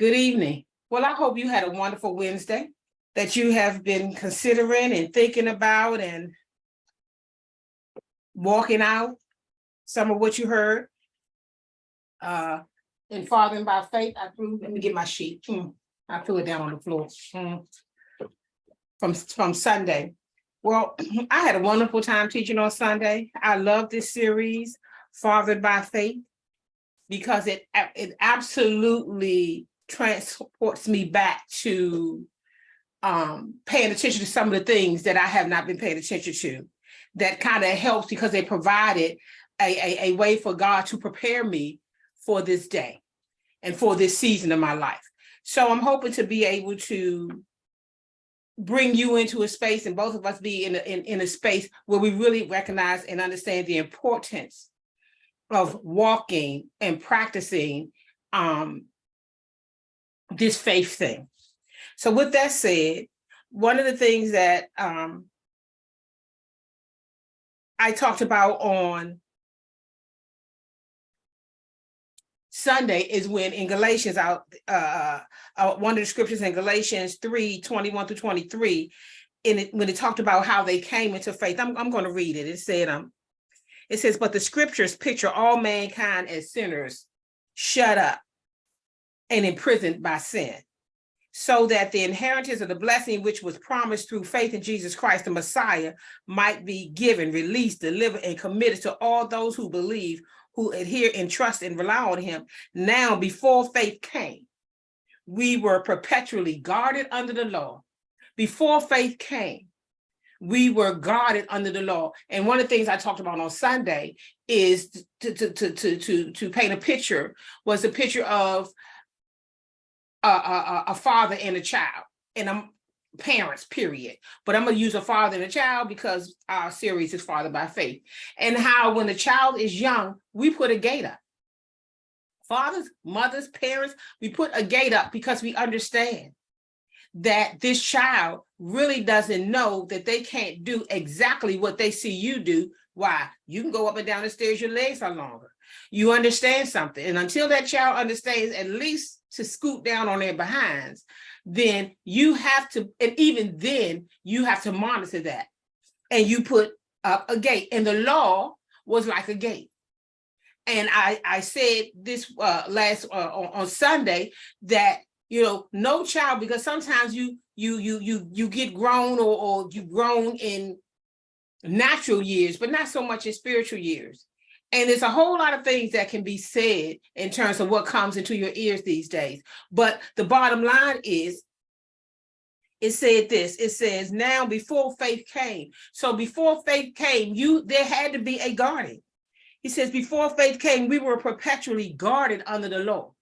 Good evening. Well, I hope you had a wonderful Wednesday, that you have been considering and thinking about and walking out some of what you heard. In Fathering by Faith, let me get my sheet. I threw it down on the floor. From Sunday. Well, I had a wonderful time teaching on Sunday. I love this series, Fathered by Faith, because it absolutely transports me back to paying attention to some of the things that I have not been paying attention to. That kind of helps because they provided a way for God to prepare me for this day and for this season of my life. So I'm hoping to be able to bring you into a space, and both of us be in a space where we really recognize and understand the importance of walking and practicing this faith thing. So with that said, one of the things that I talked about on Sunday is when in Galatians, one of the scriptures in Galatians 3:21-23, when it talked about how they came into faith. I'm going to read it. It says, but the scriptures picture all mankind as sinners, shut up and imprisoned by sin, so that the inheritance of the blessing which was promised through faith in Jesus Christ, the Messiah, might be given, released, delivered, and committed to all those who believe, who adhere and trust and rely on him. Now, before faith came, we were perpetually guarded under the law. Before faith came, we were guarded under the law. And one of the things I talked about on Sunday is to paint a picture, was a picture of a father and a child, and parents, period. But I'm going to use a father and a child because our series is Fathered by Faith. And how when the child is young, we put a gate up. Fathers, mothers, parents, we put a gate up because we understand that this child really doesn't know that they can't do exactly what they see you do. Why? You can go up and down the stairs, your legs are longer. You understand something. And until that child understands at least to scoot down on their behinds, then you have to, and even then, you have to monitor that. And you put up a gate. And the law was like a gate. And I said this on Sunday that, no child, because sometimes you get grown or you grown in natural years, but not so much in spiritual years. And there's a whole lot of things that can be said in terms of what comes into your ears these days. But the bottom line is, it said this, it says, now before faith came. So before faith came, there had to be a guarding. He says, before faith came, we were perpetually guarded under the law.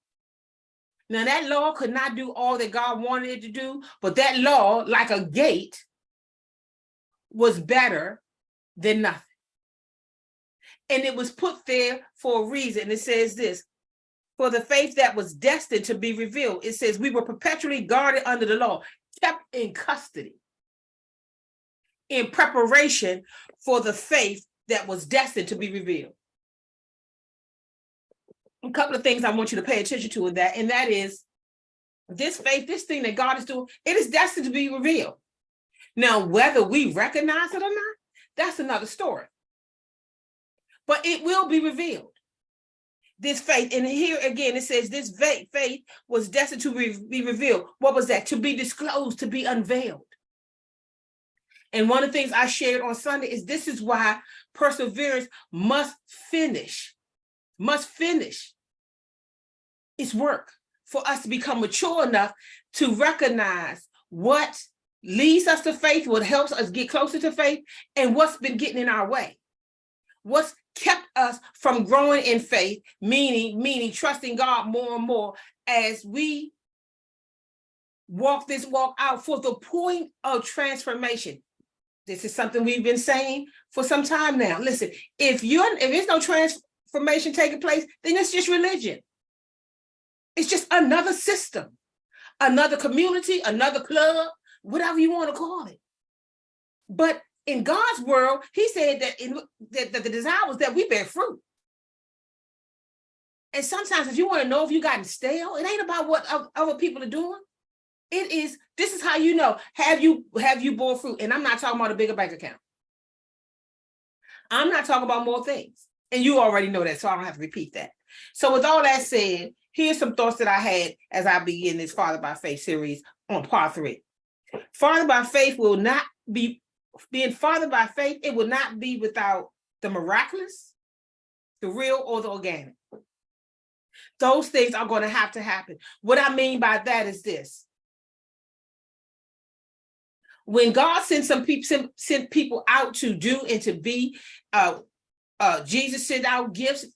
Now that law could not do all that God wanted it to do, but that law, like a gate, was better than nothing. And it was put there for a reason. It says this, for the faith that was destined to be revealed. It says we were perpetually guarded under the law, kept in custody, in preparation for the faith that was destined to be revealed. A couple of things I want you to pay attention to in that, and that is this faith, this thing that God is doing, it is destined to be revealed. Now, whether we recognize it or not, that's another story. But it will be revealed. This faith, and here again, it says this faith was destined to be revealed. What was that? To be disclosed, to be unveiled. And one of the things I shared on Sunday is this is why perseverance must finish its work for us to become mature enough to recognize what leads us to faith, what helps us get closer to faith, and what's been getting in our way. What's kept us from growing in faith, meaning trusting God more and more as we walk this walk out for the point of transformation. This is something we've been saying for some time now. Listen, if there's no transformation taking place, then it's just religion. It's just another system, another community, another club, whatever you want to call it. But in God's world, he said that the desire was that we bear fruit. And sometimes if you want to know if you gotten stale, it ain't about what other people are doing. It is, this is how you know, have you bore fruit? And I'm not talking about a bigger bank account. I'm not talking about more things. And you already know that, so I don't have to repeat that. So with all that said, here's some thoughts that I had as I begin this Father by Faith series on part 3. Father by faith will not be, being fathered by faith, it will not be without the miraculous, the real, or the organic. Those things are going to happen. What I mean by that is this. When God sent people out to do and to be, Jesus sent out gifts,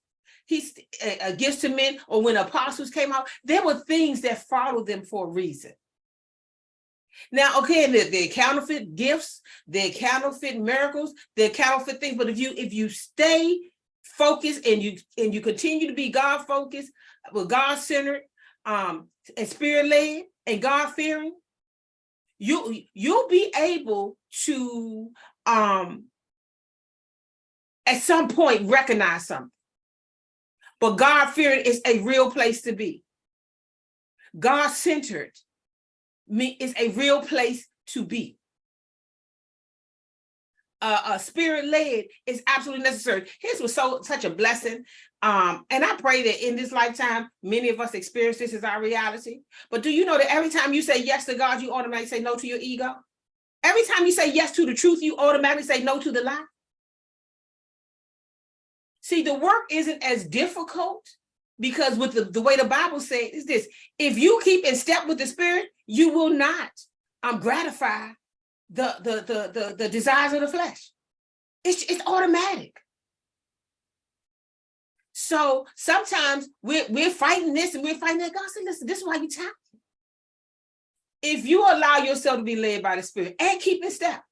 gifts to men, or when apostles came out, there were things that followed them for a reason. Now, okay, they're counterfeit gifts, they're counterfeit miracles, they're counterfeit things. But if you stay focused and you continue to be God focused, with God centered, and spirit led and God fearing, you'll be able to at some point recognize something. But God fearing is a real place to be. God centered is a real place to be. Spirit led is absolutely necessary. His was such a blessing. And I pray that in this lifetime, many of us experience this as our reality. But do you know that every time you say yes to God, you automatically say no to your ego? Every time you say yes to the truth, you automatically say no to the lie. See, the work isn't as difficult, because with the way the Bible says is this: if you keep in step with the Spirit, you will not gratify the desires of the flesh. It's automatic. So sometimes we're fighting this and we're fighting that. God said, listen, this is why you talented. If you allow yourself to be led by the Spirit and keep in step,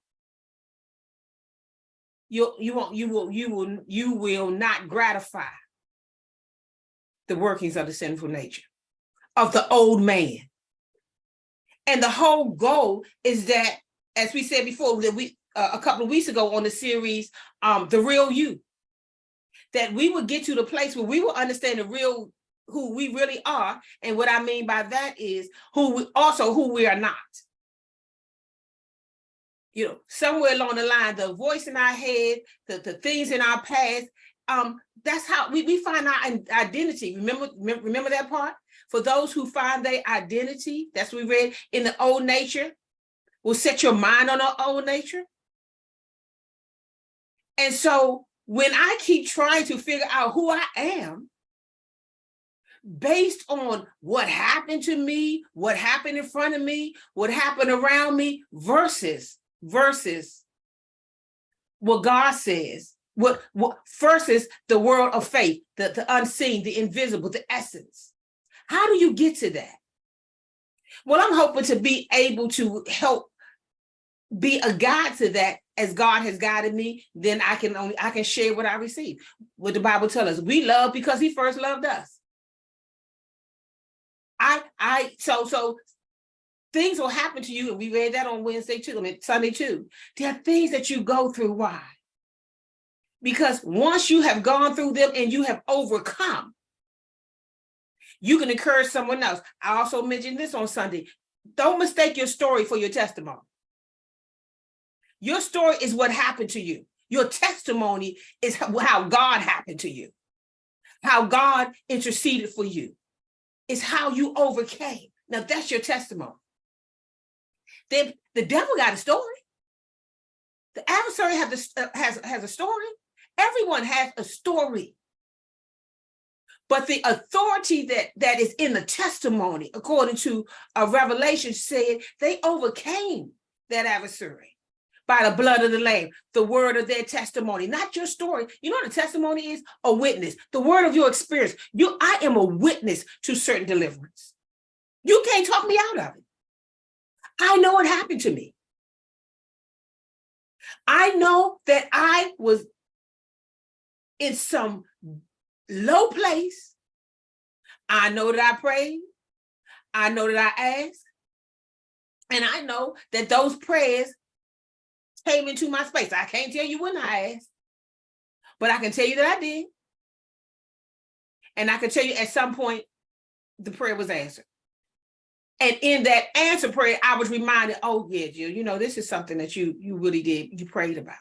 you will not gratify the workings of the sinful nature of the old man. And the whole goal is that, as we said before, that we a couple of weeks ago on the series, The Real You, that we would get to the place where we will understand who we really are. And what I mean by that is who we are not. You know, somewhere along the line, the voice in our head, the things in our past, that's how we find our identity. Remember that part? For those who find their identity, that's what we read in the old nature, will set your mind on our old nature. And so when I keep trying to figure out who I am based on what happened to me, what happened in front of me, what happened around me, versus what God says, what versus the world of faith, the unseen, the invisible, the essence. How do you get to that? Well, I'm hoping to be able to help be a guide to that as God has guided me. Then I can share what I receive. What the Bible tells us, we love because He first loved us. So things will happen to you, and we read that on Wednesday too, Sunday too. There are things that you go through. Why? Because once you have gone through them and you have overcome, you can encourage someone else. I also mentioned this on Sunday. Don't mistake your story for your testimony. Your story is what happened to you. Your testimony is how God happened to you, how God interceded for you. It's how you overcame. Now that's your testimony. The devil got a story. The adversary has a story. Everyone has a story. But the authority that is in the testimony, according to a Revelation, said they overcame that adversary by the blood of the Lamb, the word of their testimony, not your story. You know what a testimony is? A witness, the word of your experience. I am a witness to certain deliverance. You can't talk me out of it. I know what happened to me. I know that I was in some low place. I know that I prayed. I know that I asked. And I know that those prayers came into my space. I can't tell you when I asked, but I can tell you that I did. And I can tell you at some point, the prayer was answered. And in that answer prayer, I was reminded, oh yeah, Jill, you know, this is something that you really did, you prayed about.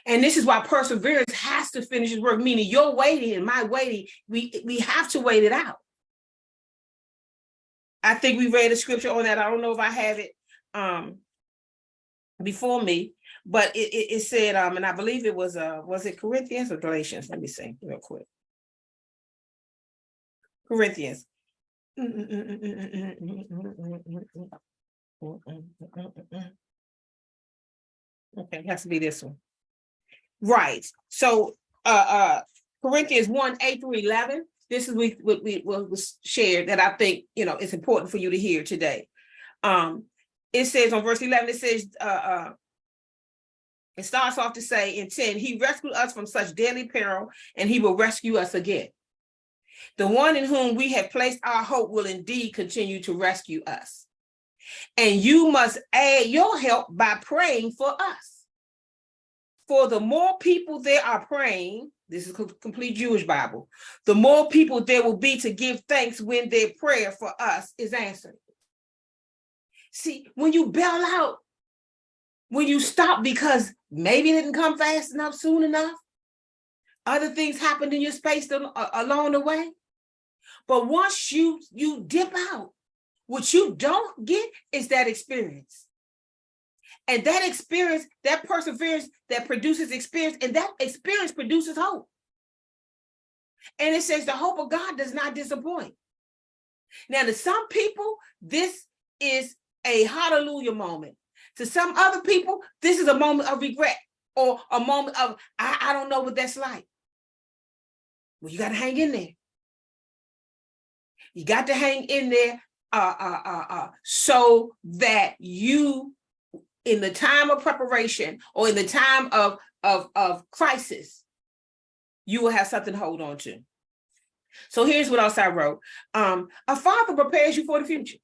And this is why perseverance has to finish its work, meaning your waiting and my waiting, we have to wait it out. I think we read a scripture on that. I don't know if I have it before me, but it said, and I believe it was it Corinthians or Galatians? Let me see real quick. Corinthians. Okay, it has to be this one. Right. So Corinthians 1:8-11. This is what was shared that I think, you know, it's important for you to hear today. It says on verse 11, it says, it starts off to say in 10, he rescued us from such deadly peril, and he will rescue us again. The one in whom we have placed our hope will indeed continue to rescue us. And you must add your help by praying for us. For the more people there are praying, this is a complete Jewish Bible, the more people there will be to give thanks when their prayer for us is answered. See, when you bail out, when you stop because maybe it didn't come fast enough, soon enough, other things happened in your space along the way. But once you dip out, what you don't get is that experience. And that experience, that perseverance that produces experience, and that experience produces hope. And it says the hope of God does not disappoint. Now, to some people, this is a hallelujah moment. To some other people, this is a moment of regret or a moment of, I don't know what that's like. Well, you got to hang in there. You got to hang in there so that you, in the time of preparation or in the time of crisis, you will have something to hold on to. So here's what else I wrote. A father prepares you for the future.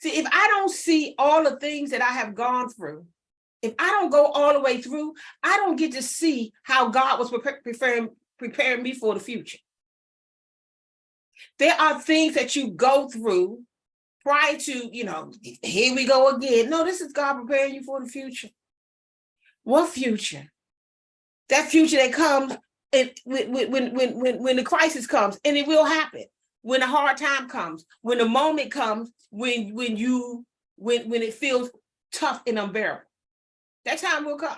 See, if I don't see all the things that I have gone through, if I don't go all the way through, I don't get to see how God was preparing me for the future. There are things that you go through prior to, you know, here we go again. No, this is God preparing you for the future. What future? That future that comes when the crisis comes, and it will happen. When a hard time comes, when the moment comes, when it feels tough and unbearable, that time will come.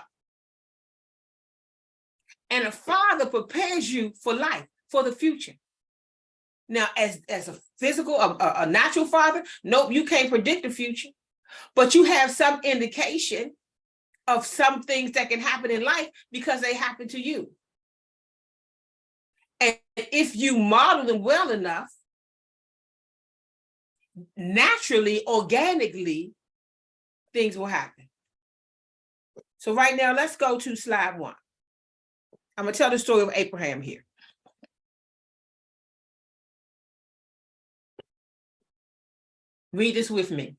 And a father prepares you for life, for the future. Now, as a physical, a natural father, nope, you can't predict the future, but you have some indication of some things that can happen in life because they happen to you. And if you model them well enough, naturally, organically, things will happen. So right now, let's go to slide 1. I'm going to tell the story of Abraham here. Read this with me.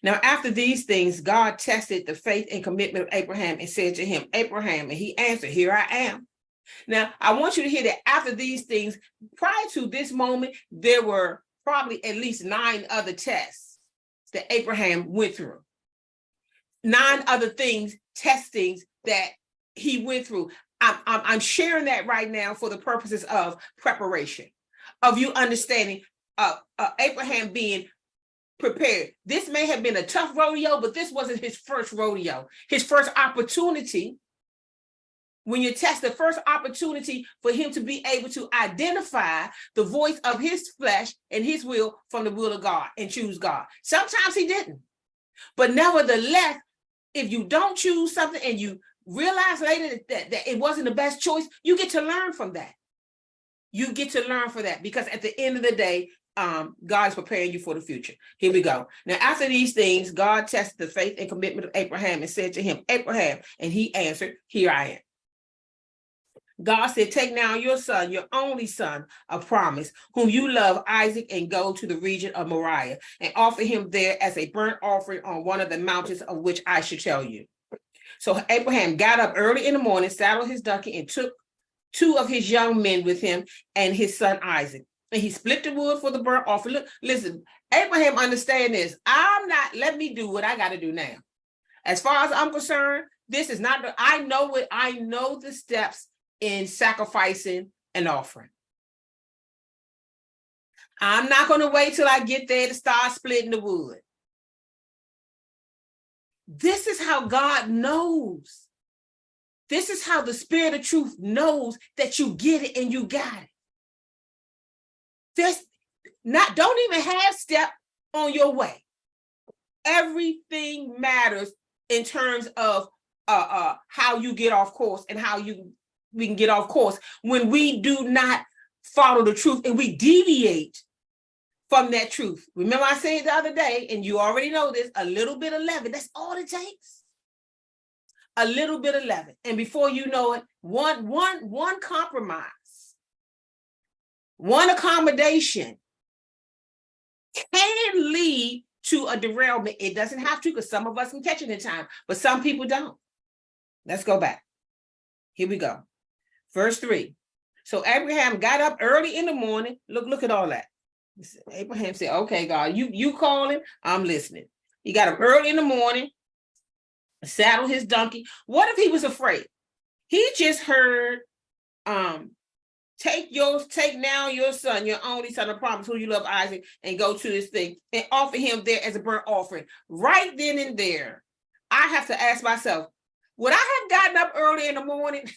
Now, after these things, God tested the faith and commitment of Abraham and said to him, Abraham, and he answered, here I am. Now, I want you to hear that after these things, prior to this moment, there were probably at least 9 other tests that Abraham went through. 9 other things, testings that he went through. I'm sharing that right now for the purposes of preparation, of you understanding Abraham being prepared. This may have been a tough rodeo, but this wasn't his first rodeo. His first opportunity, when you test the first opportunity for him to be able to identify the voice of his flesh and his will from the will of God and choose God. Sometimes he didn't. But nevertheless, if you don't choose something and you realize later that it wasn't the best choice, you get to learn from that. You get to learn from that, because at the end of the day, God is preparing you for the future. Here we go. Now, after these things, God tested the faith and commitment of Abraham and said to him, Abraham, and he answered, here I am. God said, take now your son, your only son of promise, whom you love, Isaac, and go to the region of Moriah and offer him there as a burnt offering on one of the mountains of which I should tell you. So Abraham got up early in the morning, saddled his donkey, and took two of his young men with him and his son Isaac. And he split the wood for the burnt offering. Look, listen, Abraham, understand this. Let me do what I got to do now. As far as I'm concerned, this is not, I know the steps in sacrificing an offering. I'm not going to wait till I get there to start splitting the wood. This is how God knows. This is how the Spirit of truth knows that you get it and you got it. Don't even have step on your way. Everything matters in terms of how you get off course and how we can get off course when we do not follow the truth and we deviate from that truth. Remember I said the other day, and you already know this, a little bit of leaven, that's all it takes. A little bit of leaven. And before you know it, one compromise, one accommodation can lead to a derailment. It doesn't have to, because some of us can catch it in time, but some people don't. Let's go back. Here we go. Verse 3. So Abraham got up early in the morning. Look at all that. Abraham said, okay, God, you calling, I'm listening. He got up early in the morning, saddled his donkey. What if he was afraid? He just heard, take now your son, your only son of promise, who you love, Isaac, and go to this thing and offer him there as a burnt offering. Right then and there, I have to ask myself, would I have gotten up early in the morning?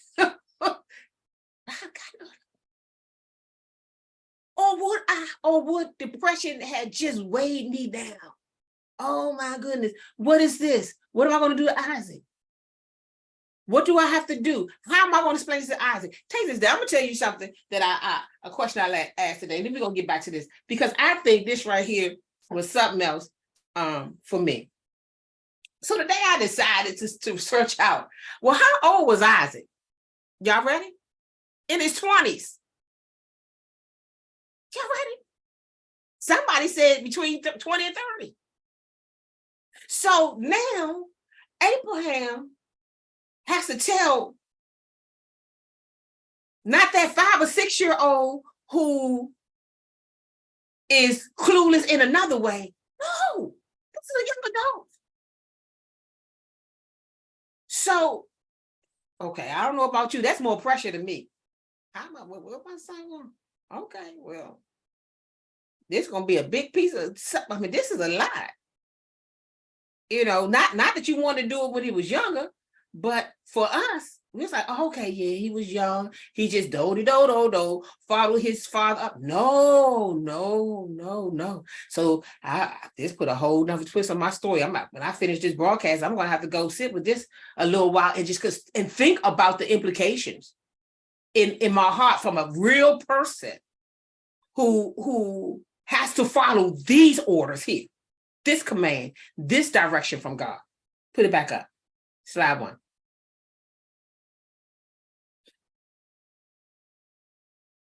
Or would depression had just weighed me down? Oh my goodness, what is this? What am I going to do to Isaac? What do I have to do? How am I going to explain this to Isaac? Take this down. I'm going to tell you something that a question I asked today. Then we're going to get back to this, because I think this right here was something else for me. So today I decided to search out, well, how old was Isaac? Y'all ready? In his 20s. Y'all ready? Somebody said between 20 and 30. So now Abraham has to tell not that 5 or 6 year old who is clueless in another way. No, this is a young adult. So, okay, I don't know about you. That's more pressure to me. What my son want? Okay, well, this is going to be a big piece of, I mean, this is a lot. You know, not that you want to do it when he was younger, but for us, we was like, oh, okay, yeah, he was young. He just followed his father up. No. So this put a whole nother twist on my story. When I finish this broadcast, I'm going to have to go sit with this a little while and think about the implications in my heart from a real person who has to follow these orders here, this command, this direction from God. Put it back up. Slide 1.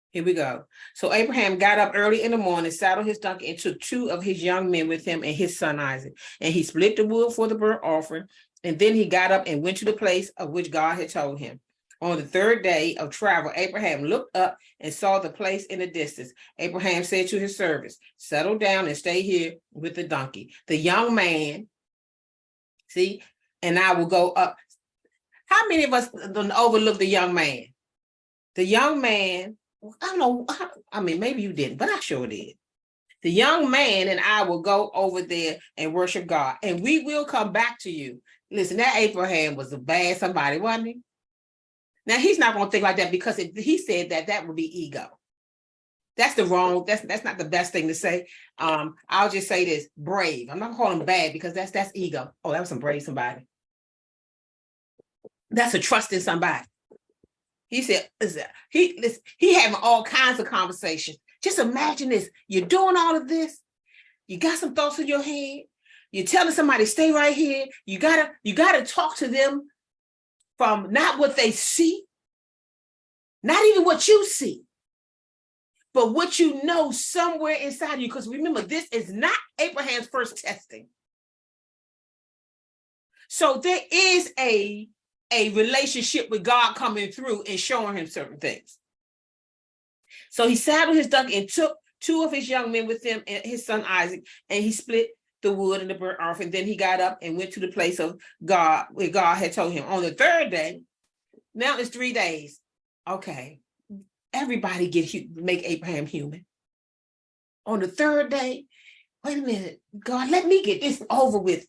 Here we go. So Abraham got up early in the morning, saddled his donkey, and took 2 of his young men with him and his son Isaac. And he split the wood for the burnt offering. And then he got up and went to the place of which God had told him. On the 3rd day of travel, Abraham looked up and saw the place in the distance. Abraham said to his servants, settle down and stay here with the donkey. The young man, see, and I will go up. How many of us don't overlook the young man? The young man, I don't know, I mean, maybe you didn't, but I sure did. The young man and I will go over there and worship God, and we will come back to you. Listen, that Abraham was a bad somebody, wasn't he? Now, he's not going to think like that, because if he said that, that would be ego. That's not the best thing to say. I'll just say this, brave. I'm not going to call him bad, because that's ego. Oh, that was some brave somebody. That's a trust in somebody. He said, he having all kinds of conversations. Just imagine this. You're doing all of this. You got some thoughts in your head. You're telling somebody, stay right here. You gotta talk to them from not what they see, not even what you see, but what you know somewhere inside you. Because remember, this is not Abraham's first testing. So there is a a relationship with God coming through and showing him certain things. So he saddled his donkey and took 2 of his young men with him and his son Isaac, and he split the wood and the burnt offering. Then he got up and went to the place of God where God had told him. On the 3rd day, now it's 3 days. Okay, everybody make Abraham human. On the 3rd day, wait a minute, God, let me get this over with.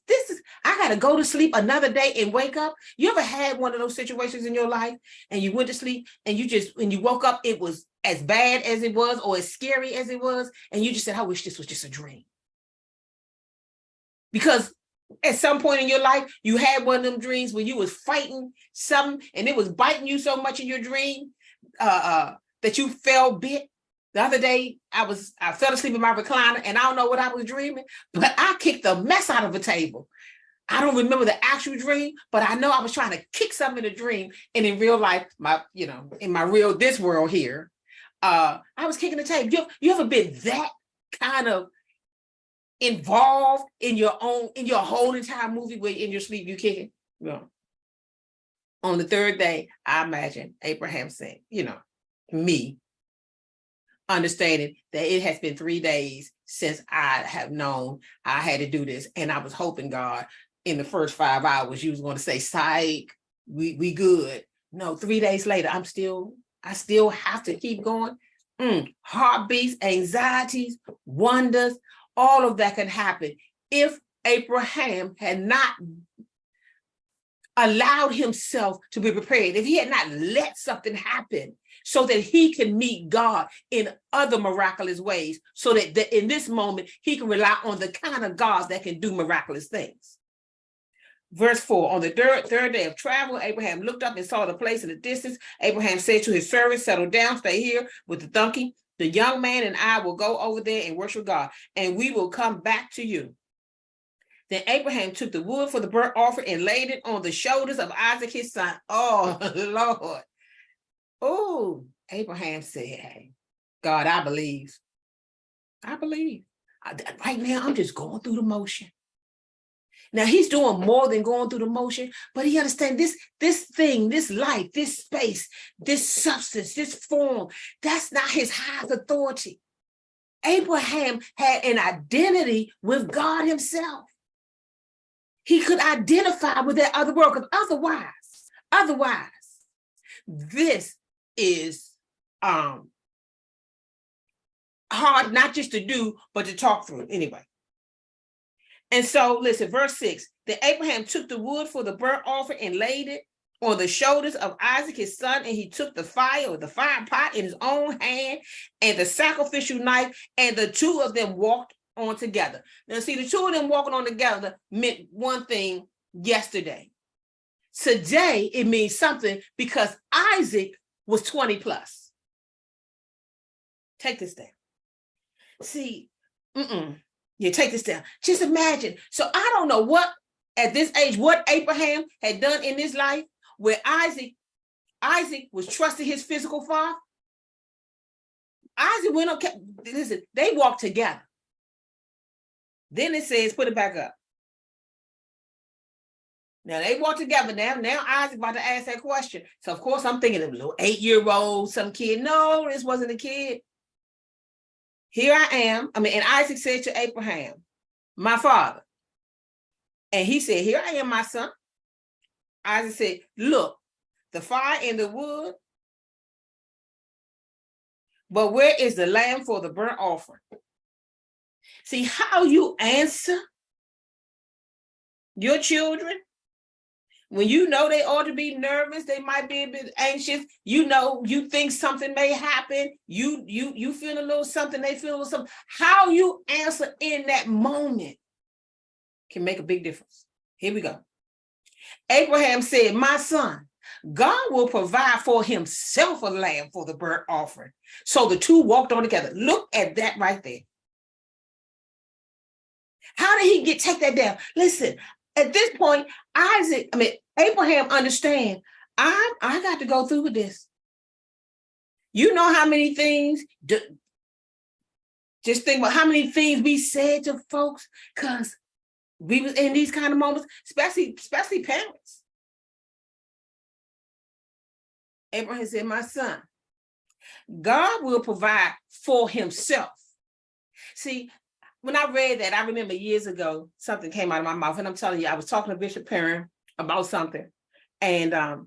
I got to go to sleep another day and wake up. You ever had one of those situations in your life and you went to sleep and when you woke up, it was as bad as it was or as scary as it was, and you just said, I wish this was just a dream. Because at some point in your life, you had one of them dreams where you was fighting something and it was biting you so much in your dream that you fell bit. The other day, I fell asleep in my recliner and I don't know what I was dreaming, but I kicked the mess out of a table. I don't remember the actual dream, but I know I was trying to kick something in a dream. And in real life, in my real, this world here, I was kicking the table. You ever been that kind of involved in your whole entire movie where in your sleep you kicking? No. On the 3rd day, I imagine Abraham said, me understanding that it has been 3 days since I have known I had to do this. And I was hoping, God, in the first 5 hours, you was going to say, psych, we good. No, 3 days later, I still have to keep going. Heartbeats, anxieties, wonders, all of that can happen if Abraham had not allowed himself to be prepared, if he had not let something happen so that he can meet God in other miraculous ways, so that in this moment, he can rely on the kind of gods that can do miraculous things. Verse 4, on the 3rd day of travel, Abraham looked up and saw the place in the distance. Abraham said to his servants, settle down, stay here with the donkey. The young man and I will go over there and worship God, and we will come back to you. Then Abraham took the wood for the burnt offering and laid it on the shoulders of Isaac, his son. Oh, Lord. Oh, Abraham said, hey, God, I believe. Right now, I'm just going through the motion. Now, he's doing more than going through the motion, but he understands this thing, this life, this space, this substance, this form, that's not his highest authority. Abraham had an identity with God himself. He could identify with that other world, because otherwise, this is hard not just to do, but to talk through anyway. And so, listen, verse 6, that Abraham took the wood for the burnt offering and laid it on the shoulders of Isaac, his son, and he took the fire pot in his own hand and the sacrificial knife, and the 2 of them walked on together. Now, see, the 2 of them walking on together meant one thing yesterday. Today, it means something because Isaac was 20 plus. Take this down. See, yeah, take this down. Just imagine. So I don't know at this age, what Abraham had done in his life where Isaac was trusting his physical father. Isaac went up, listen, they walked together. Then it says, put it back up. Now they walk together. Now Isaac about to ask that question. So of course I'm thinking of a little 8-year-old, some kid. No, this wasn't a kid. Here I am. And Isaac said to Abraham, my father. And he said, here I am, my son. Isaac said, look, the fire and the wood, but where is the lamb for the burnt offering? See how you answer your children when you know they ought to be nervous, they might be a bit anxious, you think something may happen, you feel a little something, they feel a little something. How you answer in that moment can make a big difference. Here we go. Abraham said, my son, God will provide for himself a lamb for the burnt offering. So the 2 walked on together. Look at that right there. How did he take that down? Listen, at this point, Abraham understand, I got to go through with this. You know how many things, just think about how many things we said to folks, because we was in these kind of moments, especially parents. Abraham said, my son, God will provide for himself. See, when I read that, I remember years ago, something came out of my mouth, and I'm telling you, I was talking to Bishop Perrin about something, and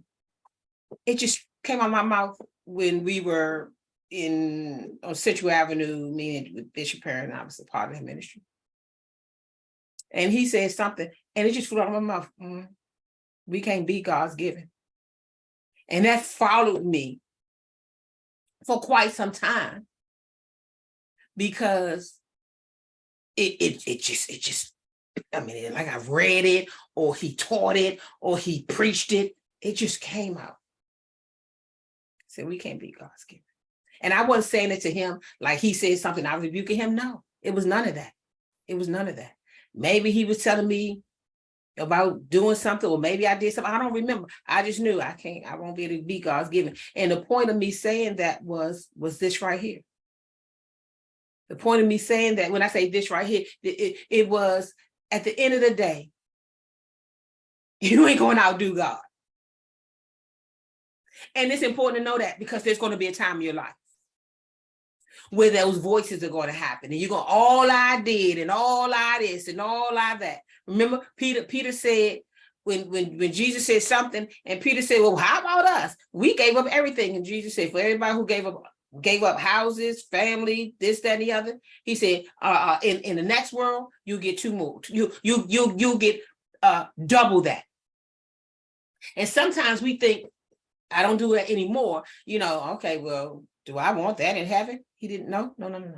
it just came out of my mouth when we were on Central Avenue, meeting with Bishop Perrin, and I was a part of the ministry. And he said something, and it just flew out of my mouth. We can't beat God's giving. And that followed me for quite some time, because it just, I mean, like I've read it, or he taught it, or he preached it. It just came out. So we can't beat God's giving. And I wasn't saying it to him like he said something, I was rebuking him. No, it was none of that. It was none of that. Maybe he was telling me about doing something, or maybe I did something. I don't remember. I just knew I won't be able to beat God's giving. And the point of me saying that was this right here. The point of me saying that, when I say this right here, it was, at the end of the day, you ain't going to outdo God. And it's important to know that, because there's going to be a time in your life where those voices are going to happen, and you're going, all I did, and all I this, and all I that. Remember, Peter said, when Jesus said something, and Peter said, well, how about us? We gave up everything. And Jesus said, for everybody who gave up houses, family, this, that, and the other, he said, in the next world, you get 2 more. You get double that. And sometimes we think, I don't do it anymore. Okay, well, do I want that in heaven? He didn't know. No.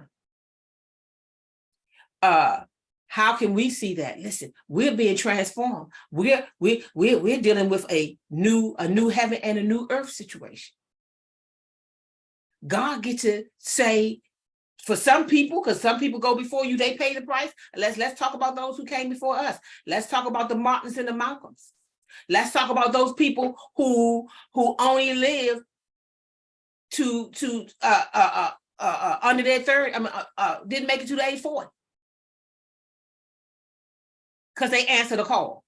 How can we see that? Listen, we're being transformed. We're dealing with a new heaven and a new earth situation. God gets to say, for some people, because some people go before you, they pay the price. Let's talk about those who came before us. Let's talk about the Martins and the Malcolms. Let's talk about those people who only live to under their third, didn't make it to the age 40, because they answered the call.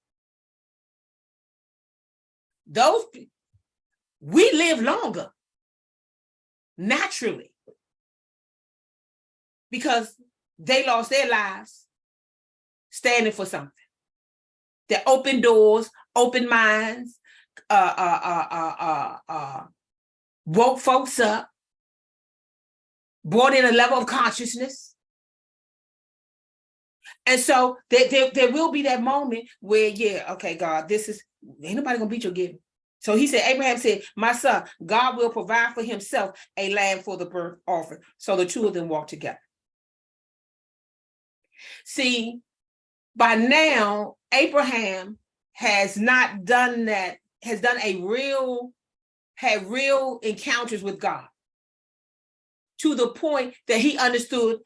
We live longer naturally, because they lost their lives standing for something that opened doors, opened minds, woke folks up, brought in a level of consciousness. And so there will be that moment where, yeah, okay, God, ain't nobody gonna beat your giving. So he said, Abraham said, my son, God will provide for himself a lamb for the burnt offering. So the two of them walk together. See, by now, Abraham has not done that, had real encounters with God, to the point that he understood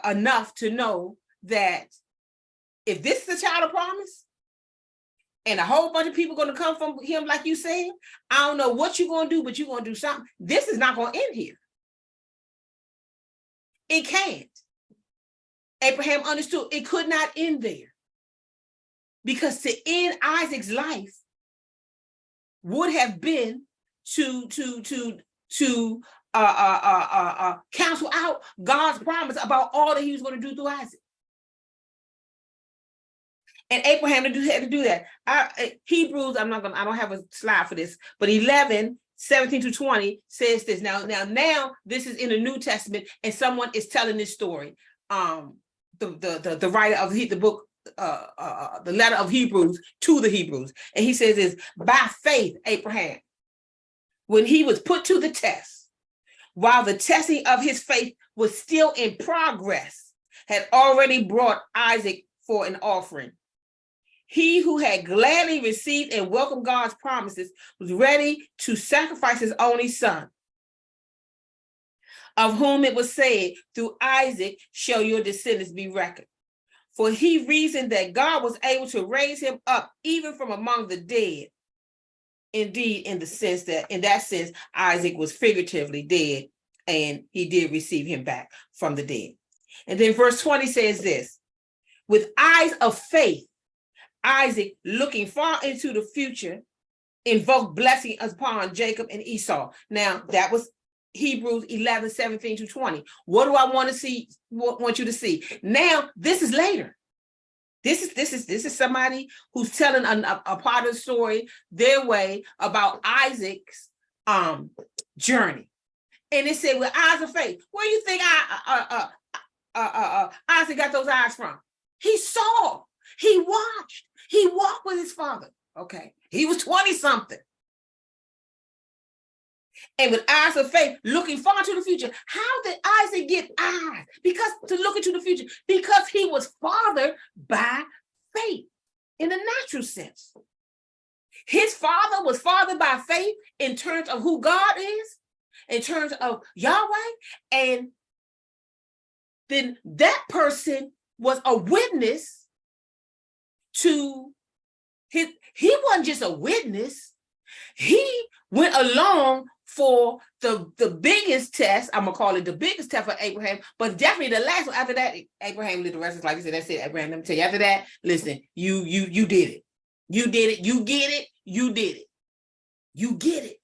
enough to know that if this is a child of promise, and a whole bunch of people going to come from him, like you said, I don't know what you're going to do, but you're going to do something. This is not going to end here. It can't. Abraham understood it could not end there, because to end Isaac's life would have been to cancel out God's promise about all that he was going to do through Isaac. And Abraham had to do that. Hebrews, I don't have a slide for this, but 11:17-20 says this. Now, this is in the New Testament, and someone is telling this story. The writer of the book, the letter of Hebrews to the Hebrews, and he says this: by faith, Abraham, when he was put to the test, while the testing of his faith was still in progress, had already brought Isaac for an offering. He who had gladly received and welcomed God's promises was ready to sacrifice his only son, of whom it was said, through Isaac shall your descendants be reckoned. For he reasoned that God was able to raise him up even from among the dead. Indeed, in that sense, Isaac was figuratively dead, and he did receive him back from the dead. And then verse 20 says this: with eyes of faith, Isaac, looking far into the future, invoked blessing upon Jacob and Esau. Now, that was Hebrews 11:17-20. What do I want to see? Want you to see? Now, this is later. This is somebody who's telling a part of the story their way about Isaac's journey. And it said, with eyes of faith. Where do you think Isaac got those eyes from? He saw, he watched, he walked with his father. Okay, he was 20-something. And with eyes of faith, looking far to the future. How did Isaac get eyes? Because to look into the future, because he was fathered by faith in the natural sense. His father was fathered by faith in terms of who God is, in terms of Yahweh, and then that person was a witness to his. He wasn't just a witness. He went along for the biggest test. I'm gonna call it the biggest test for Abraham, but definitely the last one. After that, Abraham lived the rest of his life. He said, "That's it, Abraham. Let me tell you. After that, listen, you did it. You did it. You get it. You did it. You get it."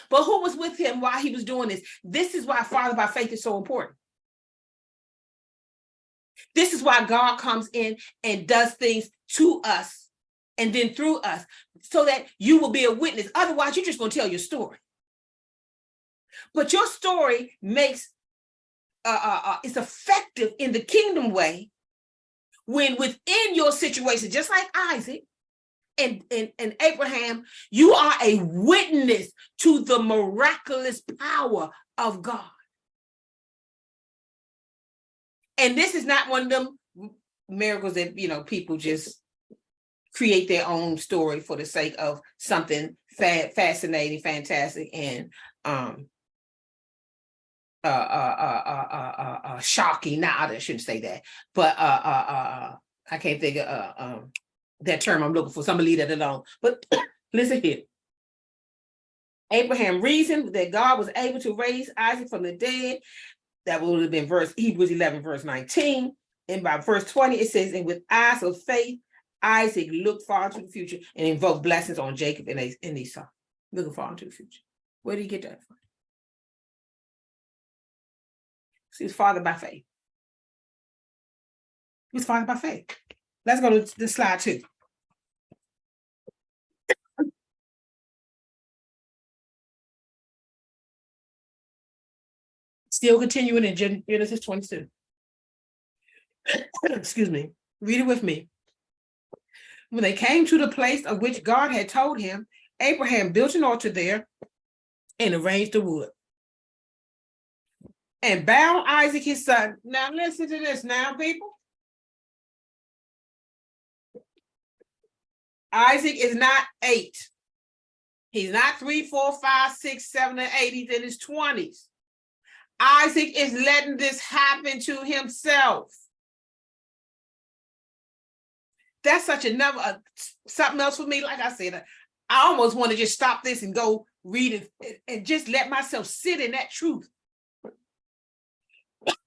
But who was with him while he was doing this? This is why father by faith is so important. This is why God comes in and does things to us and then through us, so that you will be a witness. Otherwise, you're just going to tell your story. But your story makes it's effective in the kingdom way when within your situation, just like Isaac and Abraham, you are a witness to the miraculous power of God. And this is not one of them miracles that, people just create their own story for the sake of something fascinating, fantastic, and shocking. Now, I shouldn't say that, but I can't think of that term I'm looking for. Somebody leave that alone. But listen here. Abraham reasoned that God was able to raise Isaac from the dead. That would have been Hebrews 11, verse 19. And by verse 20, it says, and with eyes of faith, Isaac looked far to the future and invoked blessings on Jacob and Esau. Looking far into the future. Where did he get that from? He was fathered by faith. He was fathered by faith. Let's go to the slide 2. Still continuing in Genesis 22. Excuse me. Read it with me. When they came to the place of which God had told him, Abraham built an altar there and arranged the wood. And bound Isaac his son. Now listen to this now, people. Isaac is not 8. He's not 3, 4, 5, 6, 7, and 8. He's in his 20s. Isaac is letting this happen to himself. That's such another something else for me. Like I said, I almost want to just stop this and go read it and just let myself sit in that truth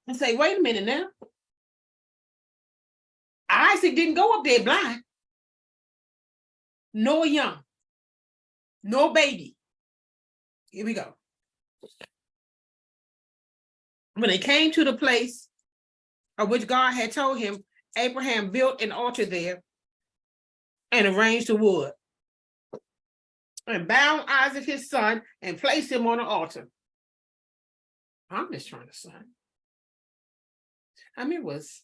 and say, wait a minute now. Isaac didn't go up there blind, nor young, nor baby. Here we go. When they came to the place of which God had told him, Abraham built an altar there and arranged the wood and bound Isaac his son and placed him on the altar. I'm just trying to say. I mean, was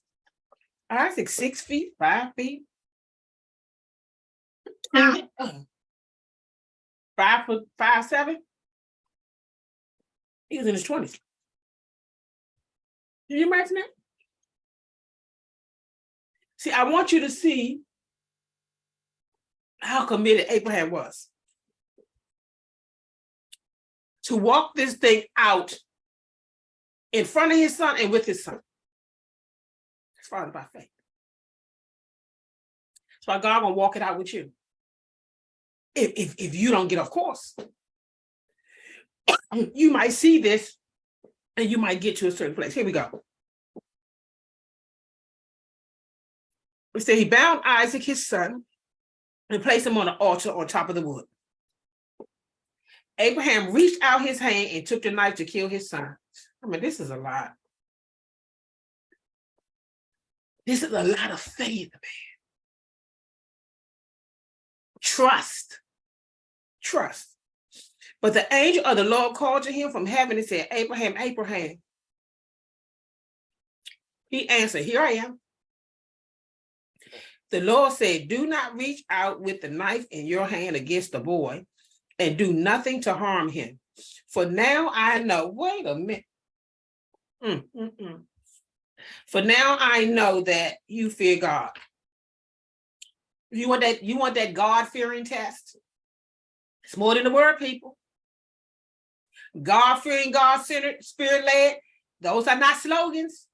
Isaac 6 feet, 5 feet? 5 foot, 5'7"? He was in his 20s. Can you imagine that? See, I want you to see how committed Abraham was to walk this thing out in front of his son and with his son. His father by faith. That's why God will walk it out with you. If you don't get off course, you might see this and you might get to a certain place. Here we go. We say he bound Isaac, his son, and placed him on an altar on top of the wood. Abraham reached out his hand and took the knife to kill his son. I mean, this is a lot. This is a lot of faith, man. Trust. But the angel of the Lord called to him from heaven and said, Abraham, Abraham. He answered, here I am. The Lord said, do not reach out with the knife in your hand against the boy and do nothing to harm him. For now I know, wait a minute. For now I know that you fear God. You want that God-fearing test? It's more than the word, people. God-fearing, God-centered, spirit-led, those are not slogans.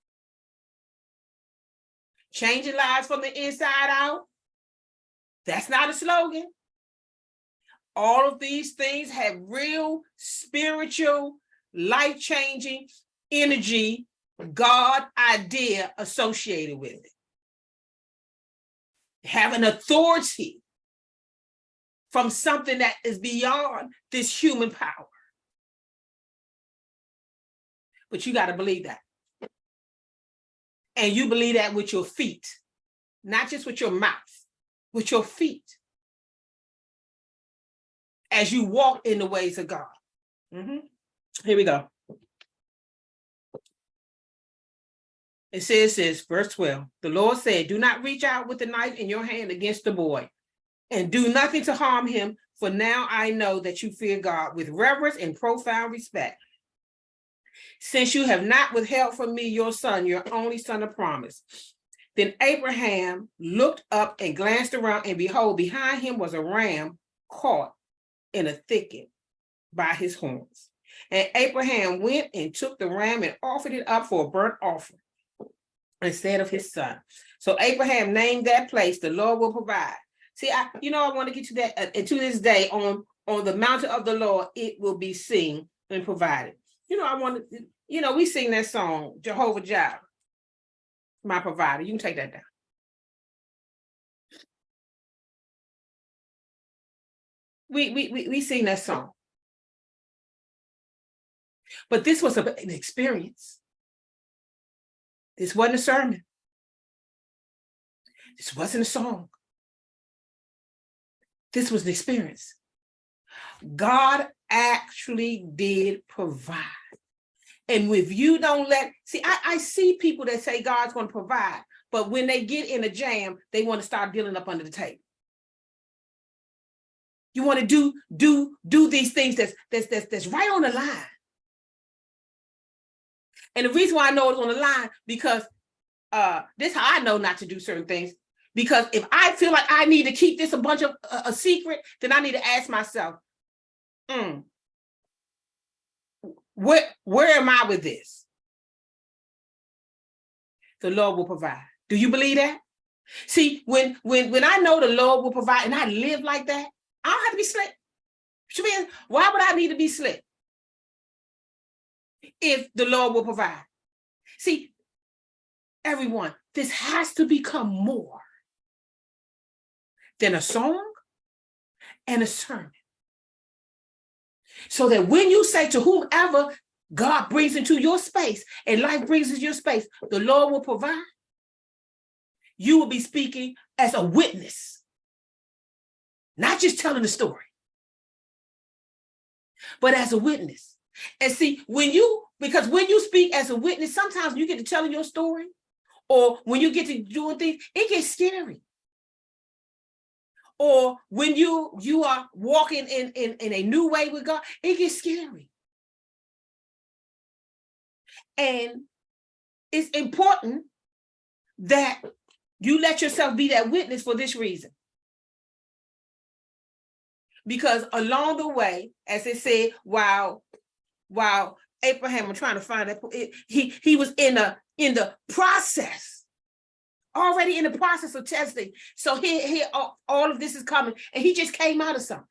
Changing lives from the inside out, that's not a slogan. All of these things have real spiritual, life-changing energy, God idea associated with it. Have an authority from something that is beyond this human power. But you got to believe that. And you believe that with your feet, not just with your mouth, with your feet. As you walk in the ways of God. Here we go. It says this, verse 12. The Lord said, do not reach out with the knife in your hand against the boy, and do nothing to harm him, for now I know that you fear God with reverence and profound respect. Since you have not withheld from me your son, your only son of promise. Then Abraham looked up and glanced around, and behold, behind him was a ram caught in a thicket by his horns. And Abraham went and took the ram and offered it up for a burnt offering instead of his son. So Abraham named that place, the Lord will provide. See, I want to get to that. And to this day, on the mountain of the Lord, it will be seen and provided. We sing that song, Jehovah Jireh, my provider. You can take that down. We sing that song. But this was an experience. This wasn't a sermon. This wasn't a song. This was an experience. God actually did provide. And if you don't I see people that say God's going to provide, but when they get in a jam, they want to start dealing up under the table. You want to do these things that's right on the line. And the reason why I know it's on the line, because this is how I know not to do certain things. Because if I feel like I need to keep this a bunch of a secret, then I need to ask myself, where am I with this? The Lord will provide. Do you believe that? See, when I know the Lord will provide and I live like that, I don't have to be slick. Why would I need to be slick if the Lord will provide? See, everyone, this has to become more than a song and a sermon. So that when you say to whomever God brings into your space and life brings into your space, the Lord will provide, you will be speaking as a witness, not just telling the story, but as a witness. And see, because when you speak as a witness, sometimes you get to telling your story, or when you get to doing things, it gets scary. Or when you are walking in a new way with God, it gets scary. And it's important that you let yourself be that witness for this reason. Because along the way, as it said, while Abraham was trying to find that, he was in the process. Already in the process of testing. So here all of this is coming, and he just came out of something.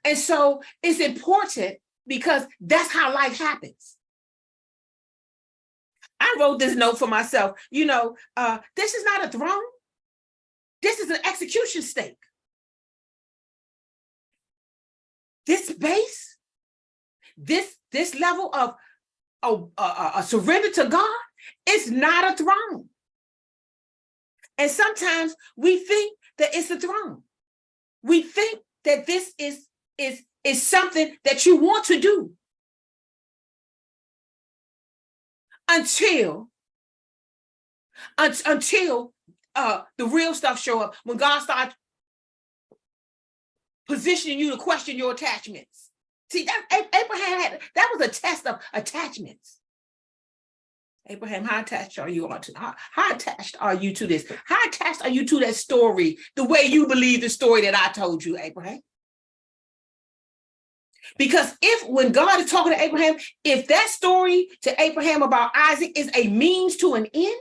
And so it's important because that's how life happens. I wrote this note for myself. This is not a throne. This is an execution stake. This base, this level of a surrender to God, it's not a throne. And sometimes we think that it's a throne. We think that this is something that you want to do until the real stuff show up. When God starts positioning you to question your attachments. See, that Abraham that was a test of attachments. Abraham, how attached are you to how attached are you to this? How attached are you to that story, the way you believe the story that I told you, Abraham? Because when God is talking to Abraham, if that story to Abraham about Isaac is a means to an end,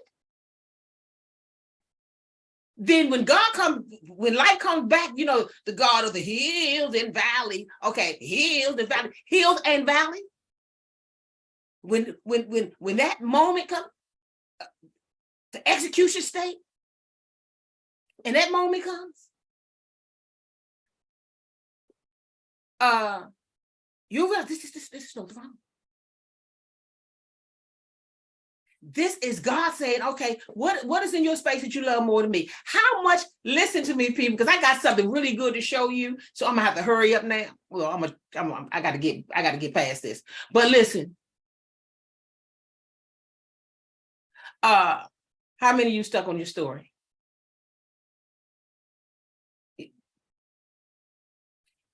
then when life comes back, the God of the hills and valley, okay, hills and valley. When that moment comes, the execution state, and that moment comes, you realize this is no throne. This is God saying, okay, what is in your space that you love more than me? How much, listen to me, people, because I got something really good to show you. So I'm gonna have to hurry up now. Well, I gotta get past this. But listen, how many of you stuck on your story?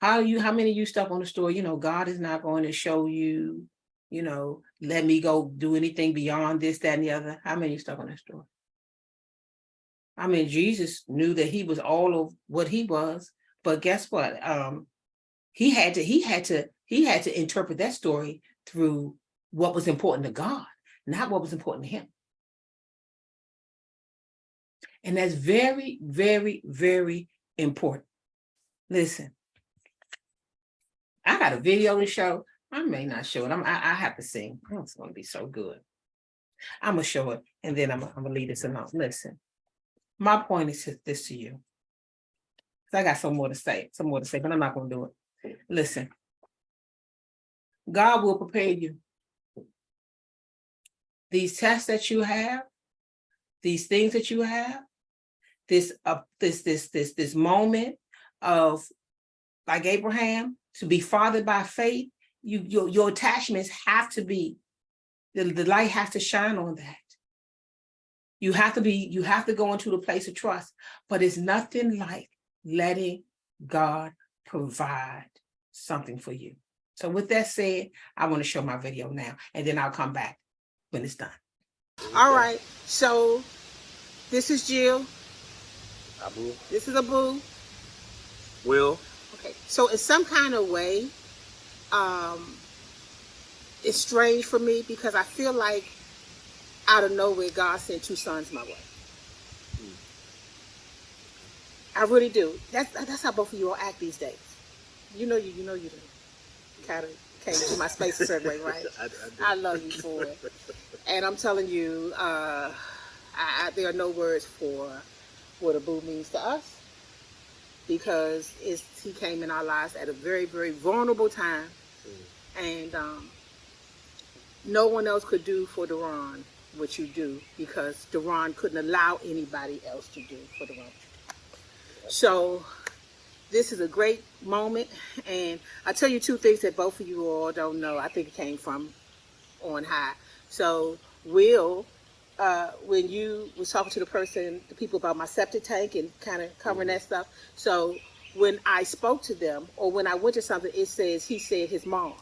How many of you stuck on the story? God is not going to show you, let me go do anything beyond this, that, and the other. How many of you stuck on that story? I mean, Jesus knew that he was all of what he was, but guess what? He had to interpret that story through what was important to God, not what was important to him. And that's very, very, very important. Listen, I got a video to show. I may not show it. I have to sing. Oh, it's going to be so good. I'm going to show it, and then I'm going to leave this alone. Listen, my point is this to you. I got some more to say, but I'm not going to do it. Listen, God will prepare you. These tests that you have, these things that you have, this moment of, like Abraham, to be fathered by faith, your attachments have to be, the light has to shine on that. You have to go into the place of trust, but it's nothing like letting God provide something for you. So with that said, I want to show my video now, and then I'll come back when it's done. All right, so this is Jill. Abu. This is Abu. Will. Okay, so in some kind of way, it's strange for me because I feel like out of nowhere, God sent two sons my way. I really do. That's how both of you all act these days. You know you do. Kind of came to my space a certain way, right? I love you for it. And I'm telling you, there are no words for what Abu means to us, because he came in our lives at a very, very vulnerable time. And no one else could do for Deron what you do, because Deron couldn't allow anybody else to do for Deron. So this is a great moment, and I'll tell you two things that both of you all don't know. I think it came from on high. So Will, when you was talking to the people about my septic tank and kind of covering that stuff, so when I spoke to them, or when I went to something, it says he said his mom.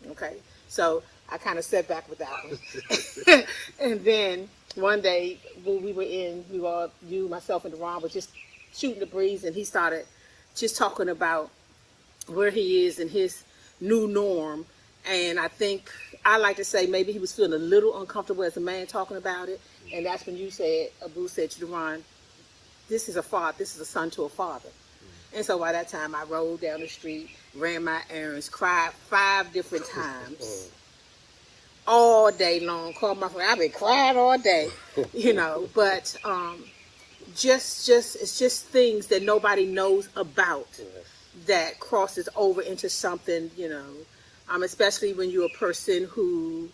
Okay, so I kind of set back with that one. And then one day when you, myself, and Deron was just shooting the breeze, and he started just talking about where he is in his new norm. And I think I like to say maybe he was feeling a little uncomfortable as a man talking about it. And that's when Abu said to Deron, this is a son to a father. And so by that time, I rolled down the street, ran my errands, cried 5 different times. all day long. Call my friend. I've been crying all day, but it's just things that nobody knows about Yes. that crosses over into something, especially when you're a person who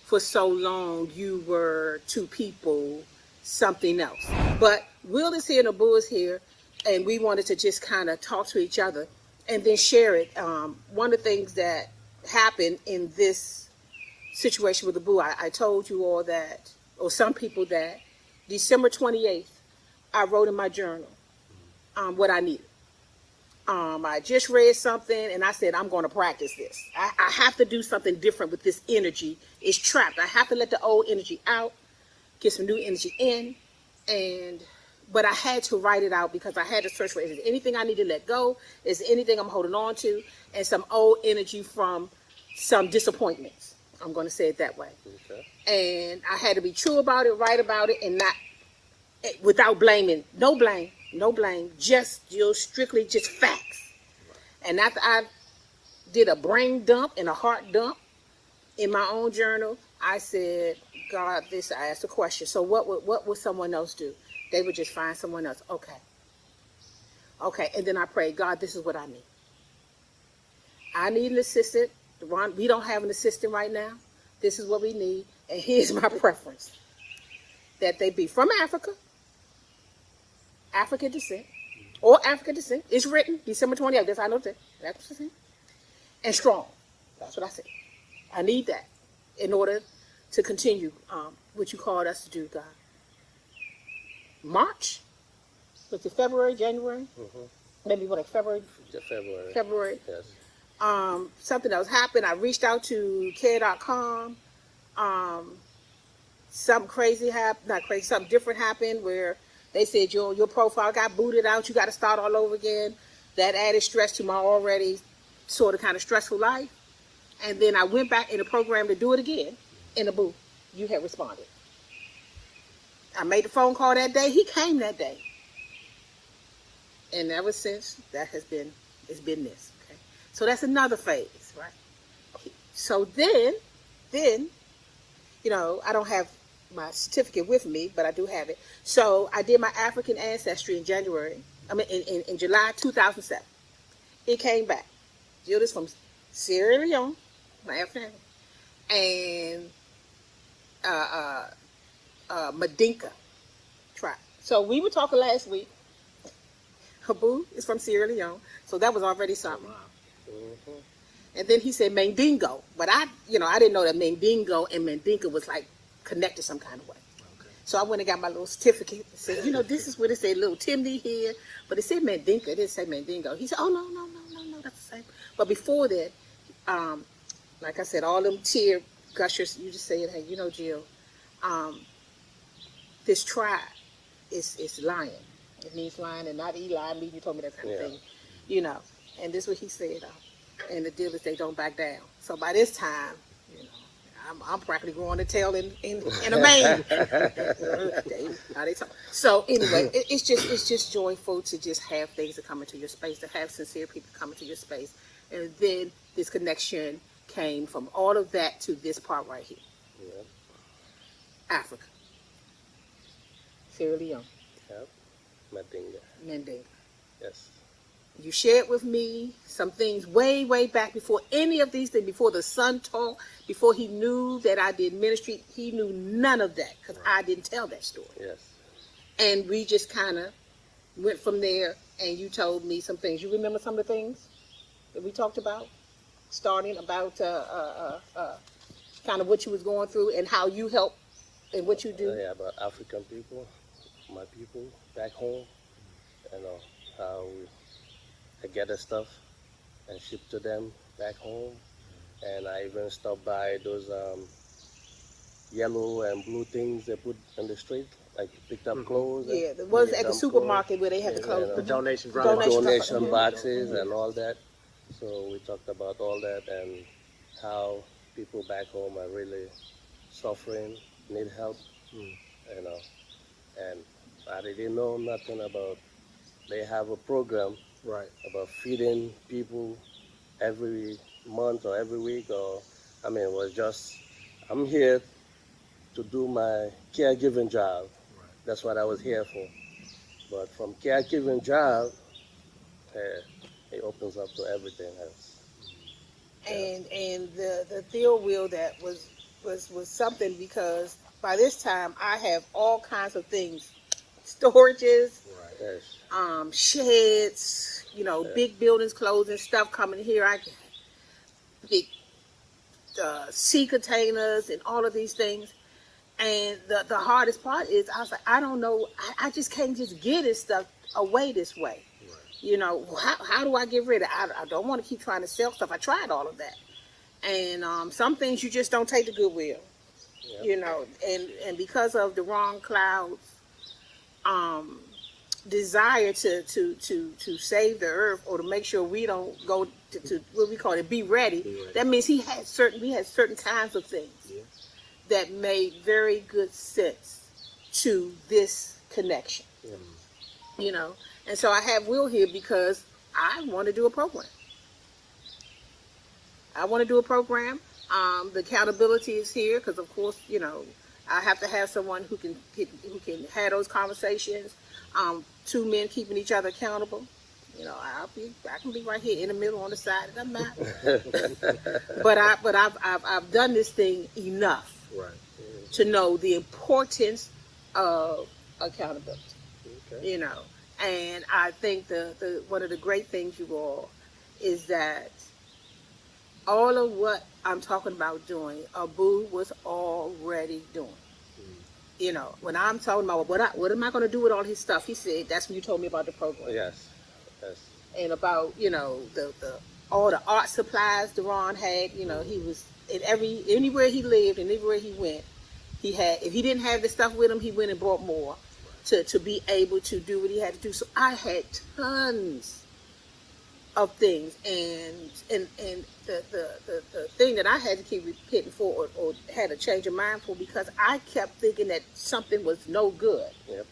for so long you were to people something else. But Will is here and Abu is here, and we wanted to just kind of talk to each other and then share it. One of the things that happened in this situation with Abu, I told you all that, or some people, that December 28th, I wrote in my journal what I needed. I just read something and I said, I'm going to practice this. I have to do something different with this energy. It's trapped. I have to let the old energy out, get some new energy in. But I had to write it out because I had to search for, is there anything I need to let go? Is there anything I'm holding on to? And some old energy from some disappointments. I'm going to say it that way. Okay. And I had to be true about it, write about it, and not without blaming. No blame. Just strictly just facts. And after I did a brain dump and a heart dump in my own journal, I said, God, I asked a question. So what would someone else do? They would just find someone else. Okay. And then I prayed, God, this is what I need. I need an assistant. We don't have an assistant right now. This is what we need. And here's my preference. That they be from Africa, African descent, or African descent. It's written December 28th. That's how I know that. That's what I said. And strong. That's what I said. I need that in order to continue what you called us to do, God. March? Was it February, January? Mm-hmm. Maybe what, like February? February. February. Yes. Something else happened. I reached out to care.com. Something crazy happened. Not crazy. Something different happened where they said your profile got booted out. You got to start all over again. That added stress to my already sort of kind of stressful life. And then I went back in the program to do it again. In the booth, you had responded. I made the phone call that day. He came that day. And ever since, it's been this. Okay, so that's another phase, right? So then, I don't have my certificate with me, but I do have it. So I did my African ancestry in in July 2007. It came back. Judith from Sierra Leone, my African, and Madinka tribe. So we were talking last week. Habu is from Sierra Leone, so that was already something. Mm-hmm. And then he said Mandingo, but I didn't know that Mandingo and Mandinka was like connected some kind of way. Okay. So I went and got my little certificate and said, this is what it said, little Timney here, but it said Mandinka, it didn't say Mandingo. He said, oh, no, that's the same. But before that, like I said, all them tear gushers, you just say it, hey, Jill, this tribe is lion. It means lion and not Eli. You told me that kind of thing, And this is what he said. And the deal is they don't back down. So by this time, I'm practically growing a tail in a mane. So anyway, it's just joyful to just have things that come into your space, to have sincere people come into your space, and then this connection came from all of that to this part right here. Yeah. Africa, Sierra Leone. Yep. Mandinga. Yes. You shared with me some things way, way back before any of these things, before the Sun talk, before he knew that I did ministry. He knew none of that because I didn't tell that story. Yes. And we just kind of went from there, and you told me some things. You remember some of the things that we talked about? Starting about kind of what you was going through and how you help and what you do. Yeah, about African people, my people back home, how I gather stuff and ship to them back home. And I even stopped by those yellow and blue things they put on the street, like picked up clothes. Yeah, the ones at the supermarket where they have the clothes. The donation boxes and all that. So we talked about all that and how people back home are really suffering, need help, and I didn't know nothing about. They have a program about feeding people every month or every week, it was just I'm here to do my caregiving job. Right. That's what I was here for. But from caregiving job, eh, it opens up to everything else. Yeah. And the Theo wheel that was something, because by this time I have all kinds of things, storages, Right. Yes. sheds, Yeah. big buildings closing, stuff coming here. I got big sea containers and all of these things. And the hardest part is I was like, I don't know, I just can't just get this stuff away this way. Right. How do I get rid of it? I don't want to keep trying to sell stuff. I tried all of that. And some things you just don't take to Goodwill, Yep. and because of the wrong clouds, um, desire to save the earth, or to make sure we don't go to what we call it, be ready. Be ready. That means we had certain kinds of things Yeah. that made very good sense to this connection, Yeah. And so I have Will here because I want to do a program. I want to do a program. The accountability is here because, of course, I have to have someone who can have those conversations. Two men keeping each other accountable. I can be right here in the middle on the side. It doesn't matter. I've done this thing enough Right. to know the importance of accountability. Okay. And I think the one of the great things, you all, is that all of what I'm talking about doing, Abu was already doing. When I'm talking about what am I going to do with all his stuff, he said, that's when you told me about the program. Yes. Yes. And about, the all the art supplies Deron had. He was in anywhere he lived and everywhere he went, he had, if he didn't have the stuff with him, he went and bought more to be able to do what he had to do. So I had tons of things, and the thing that I had to keep repeating for, or had a change of mind for, because I kept thinking that something was no good. Yep.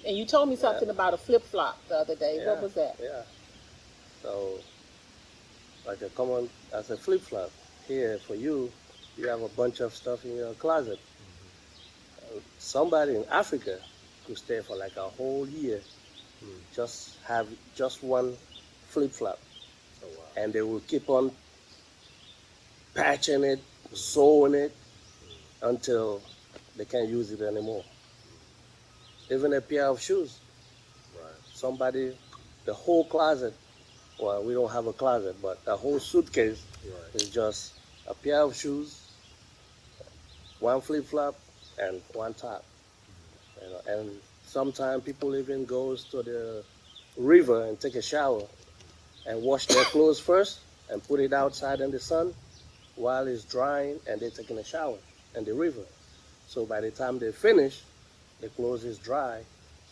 And you told me something about a flip-flop the other day. Yeah. What was that? Yeah. So, like a common as a flip flop here for you, you have a bunch of stuff in your closet. Somebody in Africa could stay for like a whole year, just have just one flip flop, Oh wow. and they will keep on patching it, sewing it until they can't use it anymore. Even a pair of shoes, Right. somebody, the whole closet, well, we don't have a closet, but the whole suitcase Right. is just a pair of shoes, one flip flop, and one top. And sometimes people even goes to the river and take a shower and wash their clothes first and put it outside in the sun while it's drying, and they're taking a shower in the river. So by the time they finish, the clothes is dry,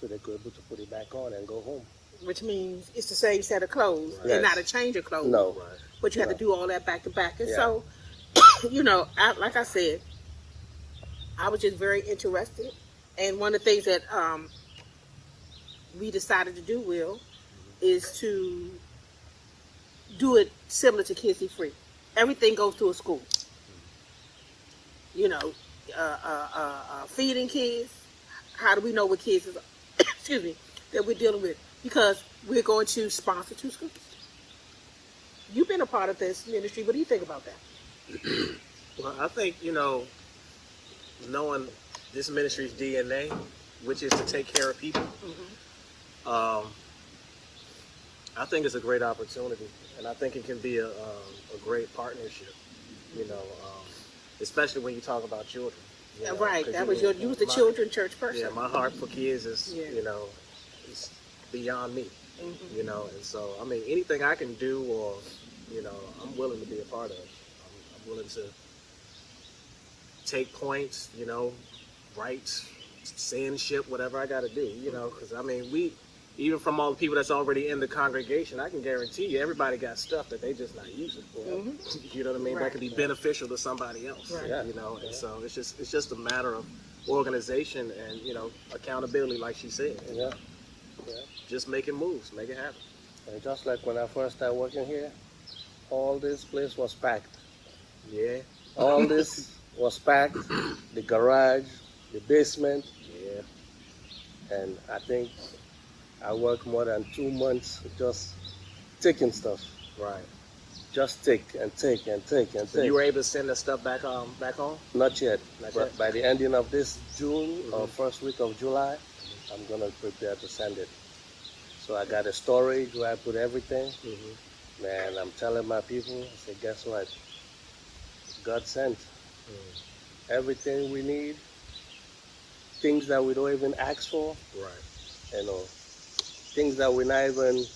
so they're able to put it back on and go home. Which means it's the same set of clothes, Right. and Yes. not a change of clothes. No. Right. But you have No. to do all that back to back. And Yeah. so, like I said, I was just very interested. And one of the things that we decided to do, Will, is to do it similar to Kids Eat Free. Everything goes through a school. Feeding kids. How do we know what kids is, excuse me, that we're dealing with? Because we're going to sponsor 2 schools. You've been a part of this ministry. What do you think about that? Well, I think, knowing this ministry's DNA, which is to take care of people, I think it's a great opportunity, and I think it can be a great partnership, especially when you talk about children. Right. 'Cause That was you was the children church person. Yeah, my heart for kids is, Yeah. it's beyond me, Mhm. and so, I mean, anything I can do, or, I'm willing to be a part of. I'm willing to take points, write, send, ship, whatever I got to do, because, I mean, even from all the people that's already in the congregation, I can guarantee you everybody got stuff that they just not using. You know what I mean? Right. That could be beneficial to somebody else. Right. Yeah. And so it's just a matter of organization and accountability, like she said. Yeah. Yeah. Just making moves, make it happen. And just like when I first started working here, all this place was packed. Yeah. All this was packed, the garage, the basement, Yeah. and I think I worked more than 2 months just taking stuff. Right. Just take and take and take and So take. you were able to send the stuff back home? Not yet, Not but yet? by the ending of this June or Mhm. first week of July, I'm gonna prepare to send it. So I got a storage where I put everything. Mm-hmm. Man, I'm telling my people, I say, guess what? God sent everything we need, things that we don't even ask for, Right. you know, things that we not even,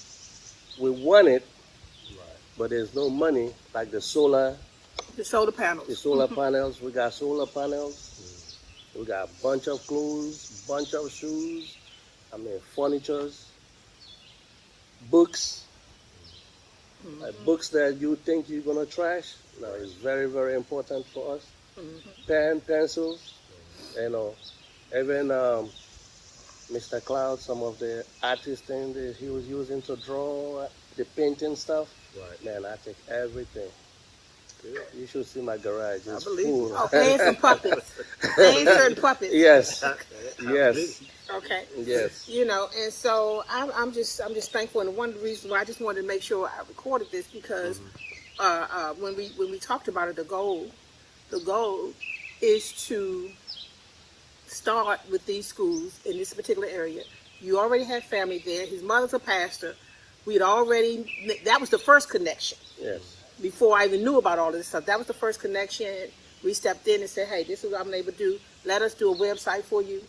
we want it, Right. but there's no money, like the solar panels. panels. We got solar panels. We got a bunch of clothes, bunch of shoes, I mean, furnitures, books, books that you think you're going to trash. No, it's very, very important for us. Pen, pencils, you know, even Mr. Cloud, some of the artist things that he was using to draw, the painting stuff. Right. Man, I take everything. Good. You should see my garage. I It's believe full. you. Oh, and some puppets. And certain puppets. Yes. Okay. Yes. Okay. Yes. You know, and so I'm just thankful, and one of the reasons why I just wanted to make sure I recorded this because when we talked about it, the goal is to start with these schools in this particular area. You already have family there. His mother's a pastor. That was the first connection. Yes. Before I even knew about all this stuff. That was the first connection. We stepped in and said, hey, this is what I'm able to do. Let us do a website for you.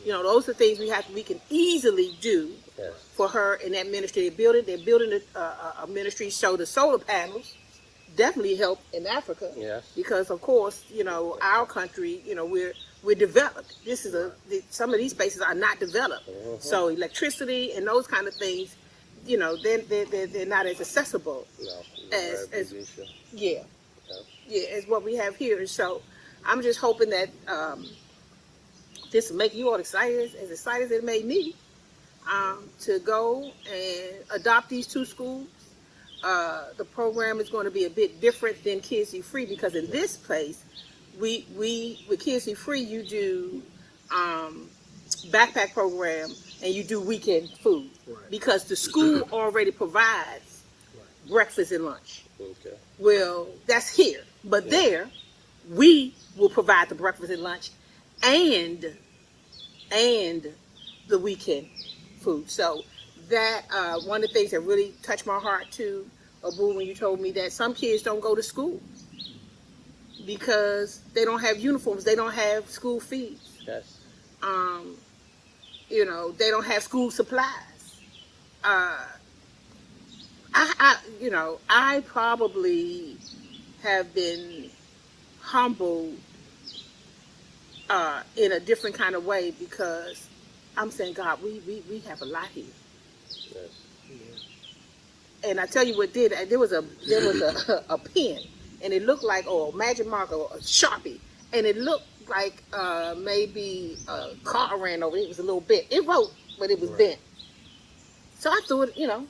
You know, those are things we can easily do Yes. for her in that ministry. They're building a ministry, so the solar panels definitely help in Africa. Yes. Because of course, you know, our country, you know, we're developed. Some of these spaces are not developed. So electricity and those kind of things, you know, they're not as accessible. No. As Very big issue. yeah, Yeah. as what we have here. And so I'm just hoping that this will make you all excited as it made me to go and adopt these two schools. The program is going to be a bit different than Kids Eat Free because in this place, we with Kids Eat Free, you do backpack program and you do weekend food because the school already provides breakfast and lunch. Okay. Well, that's here, but there we will provide the breakfast and lunch and the weekend food. So that one of the things that really touched my heart too, Abu, when you told me that some kids don't go to school because they don't have uniforms, they don't have school fees. Yes. You know, they don't have school supplies. I probably have been humbled in a different kind of way because I'm saying, God, we have a lot here. Yes. And I tell you what did, there was a pen, and it looked like a magic marker or a Sharpie, and it looked like maybe a car ran over it. It was a little bit. It wrote, but it was bent. So I threw it, Now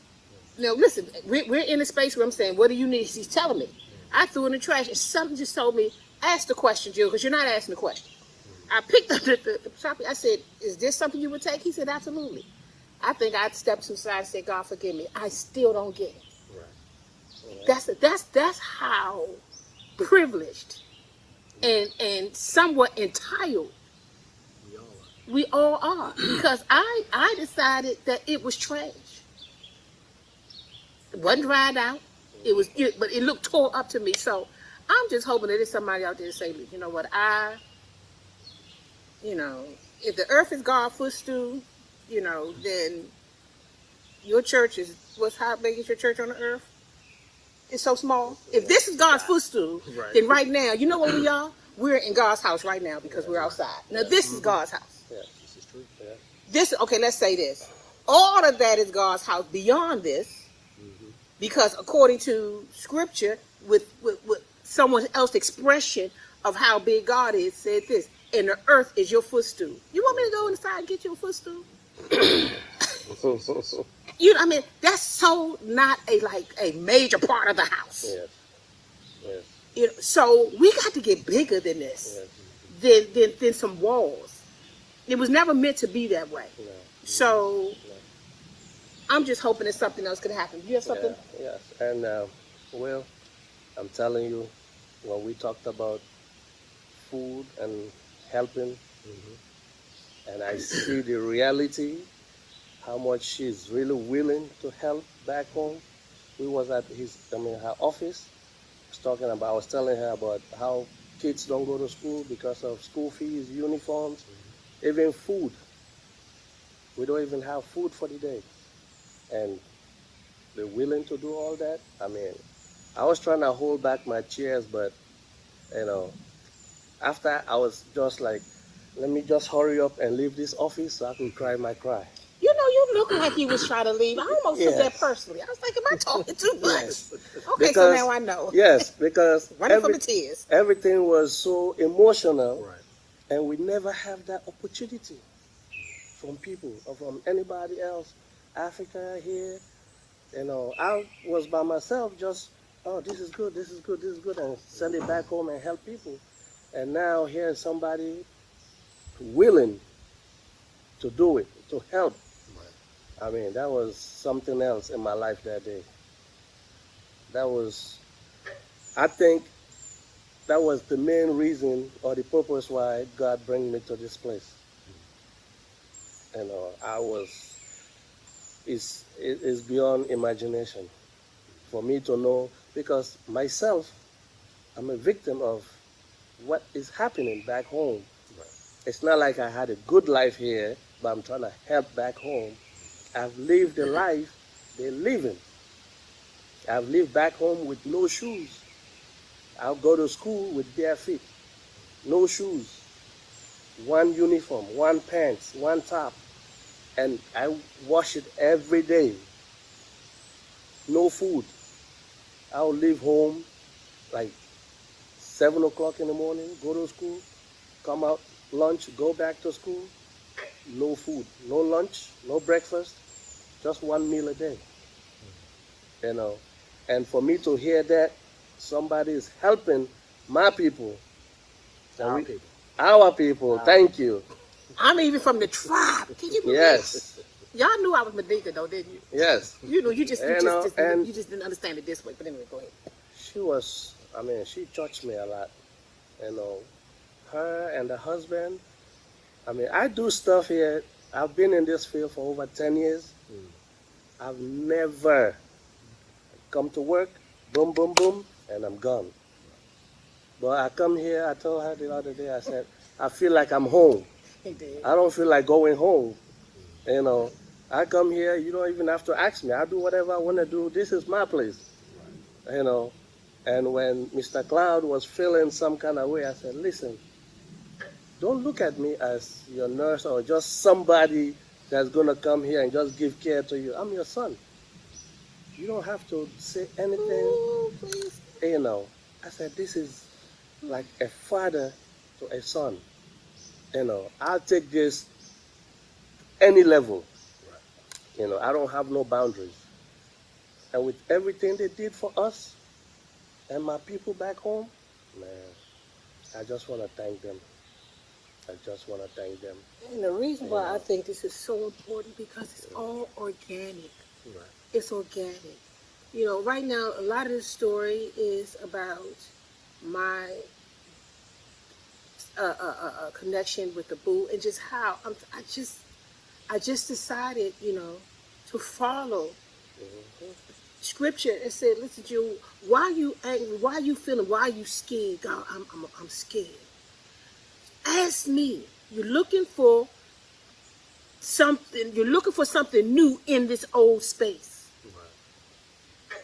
listen, we're in a space where I'm saying, what do you need? He's telling me. I threw it in the trash, and something just told me, ask the question, Jill, because you're not asking the question. I picked up the Sharpie. I said, is this something you would take? He said, absolutely. I think I stepped to the side and said, God forgive me. I still don't get it. Right. That's how privileged and somewhat entitled we all are. Because I decided that it was trash. It wasn't dried out. But it looked tore up to me. So I'm just hoping that there's somebody out there to say, you know what, if the earth is God's footstool, then your church how big is your church on the earth? It's so small. If this is God's footstool, then right now, you know what we are? We're in God's house right now because we're outside. Now this is God's house. Yeah. This is true. Yeah. Okay, let's say this. All of that is God's house beyond this, because according to scripture, with someone else's expression of how big God is, said this, and the earth is your footstool. You want me to go inside and get you a footstool? That's so not a major part of the house. Yes. Yes. You know, so we got to get bigger than this, than some walls. It was never meant to be that way. No. So No. I'm just hoping that something else could happen. You have something? Yeah, yes. And well, I'm telling you, when we talked about food and helping, and I see the reality, how much she's really willing to help back home. We was at her office. I was telling her about how kids don't go to school because of school fees, uniforms, even food. We don't even have food for the day. And they're willing to do all that. I mean, I was trying to hold back my tears, but, you know, after I was just like, let me just hurry up and leave this office so I can cry my cry. You know, you look like you was trying to leave. I almost took that Yes. personally. I was like, am I talking too much? Yes. Okay, so now I know. Yes, because Running from the tears. everything was so emotional, Right. and we never have that opportunity from people or from anybody else. Africa here, you know, I was by myself just, oh, this is good, this is good, this is good, and send it back home and help people. And now hearing somebody willing to do it, to help, I mean, that was something else in my life that day. I think that was the main reason or the purpose why God brought me to this place. You know, it's beyond imagination for me to know, because myself, I'm a victim of what is happening back home. Right. It's not like I had a good life here, but I'm trying to help back home. I've lived the life they're living. I've lived back home with no shoes. I'll go to school with bare feet, no shoes, one uniform, one pants, one top, and I wash it every day. No food. I'll leave home like 7 o'clock in the morning, go to school, come out, lunch, go back to school. No food, no lunch, no breakfast, just one meal a day. You know, and for me to hear that somebody is helping my people, Our people. our people, thank you. I'm even from the tribe. Can you believe? Yes, Y'all knew I was Madika though, didn't you? yes. You knew, you just didn't understand it this way. But anyway, go ahead. She touched me a lot. You know, her and the husband. I mean, I do stuff here. I've been in this field for over 10 years. I've never come to work, boom, boom, boom, and I'm gone. But I come here, I told her the other day, I said, I feel like I'm home. He did. I don't feel like going home. You know, I come here, you don't even have to ask me. I do whatever I want to do. This is my place. You know, and when Mr. Cloud was feeling some kind of way, I said, listen, don't look at me as your nurse or just somebody that's going to come here and just give care to you. I'm your son. You don't have to say anything. Ooh, please. You know, I said, this is like a father to a son. You know, I'll take this any level. You know, I don't have no boundaries. And with everything they did for us and my people back home, man, I just want to thank them. I just want to thank them. And the reason why I think this is so important because it's all organic. Right. It's organic. You know, right now a lot of the story is about my connection with the boo and just how I just decided, you know, to follow scripture and said, listen, Jude, why are you angry? Why are you feeling? Why are you scared? God, I'm scared. Ask me. You're looking for something. You're looking for something new in this old space. Right.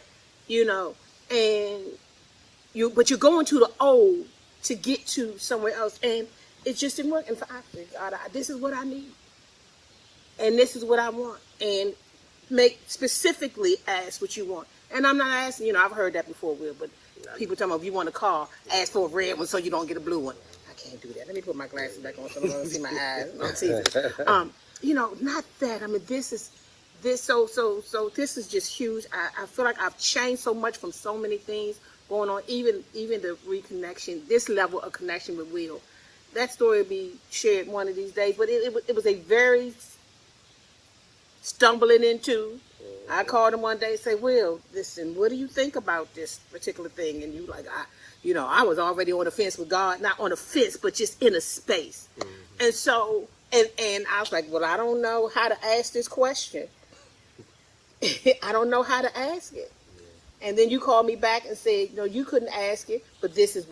You know, but you're going to the old to get to somewhere else, and it just didn't work. And for this is what I need, and this is what I want, and make specifically ask what you want. And I'm not asking, you know, I've heard that before, Will, but people tell me if you want a car, ask for a red one so you don't get a blue one. I can't do that. Let me put my glasses back on so I don't see my eyes. No teeth. You know, not that. I mean, this is this is just huge. I feel like I've changed so much from so many things going on, even the reconnection, this level of connection with Will. That story will be shared one of these days, but it was a very stumbling into. I called him one day and say, Will, listen, what do you think about this particular thing? And you like, I was already on the fence with God, not on the fence, but just in a space. And so, and I was like, well, I don't know how to ask this question. I don't know how to ask it. And then you called me back and said, no, you couldn't ask it, but this is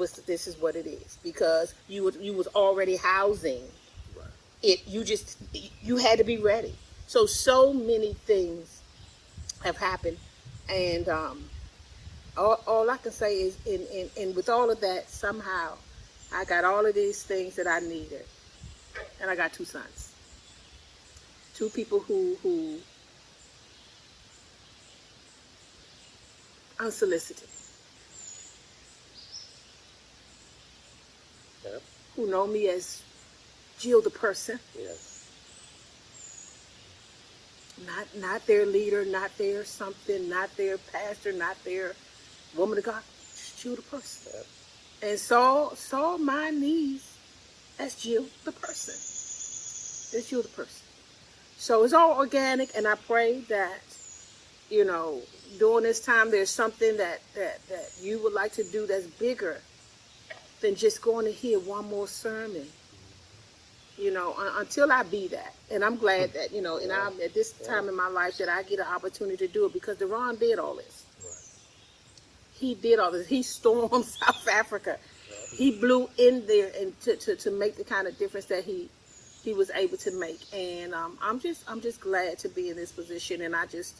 what it is, because you was already housing it. You had to be ready. So many things have happened, and all I can say is, in with all of that, somehow I got all of these things that I needed, and I got two sons, two people who unsolicited, Yep. who know me as Jill the person, Yes. not their leader, not their something, not their pastor, not their woman of God, just Jill the person. Yep. And saw my needs as Jill the person. As Jill the person. So it's all organic, and I pray that, during this time there's something that you would like to do that's bigger than just going to hear one more sermon. Until I be that. And I'm glad that, and I'm at this time in my life that I get an opportunity to do it, because Deron did all this. Right. He did all this. He stormed South Africa. Right. He blew in there and to make the kind of difference that he was able to make. And I'm just glad to be in this position. And I just,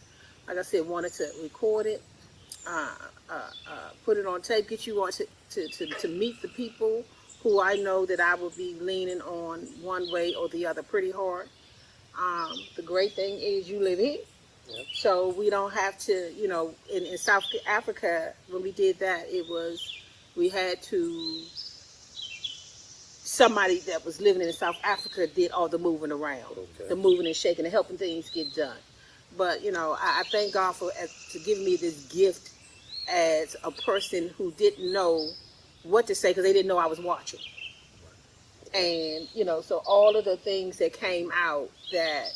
like I said, wanted to record it, put it on tape, get you on to meet the people who I know that I will be leaning on one way or the other pretty hard. The great thing is you live here. Yep. So we don't have to, in South Africa, when we did that, we had to, somebody that was living in South Africa did all the moving around, the moving and shaking and helping things get done. But, I thank God for giving me this gift as a person who didn't know what to say, because they didn't know I was watching. And, so all of the things that came out that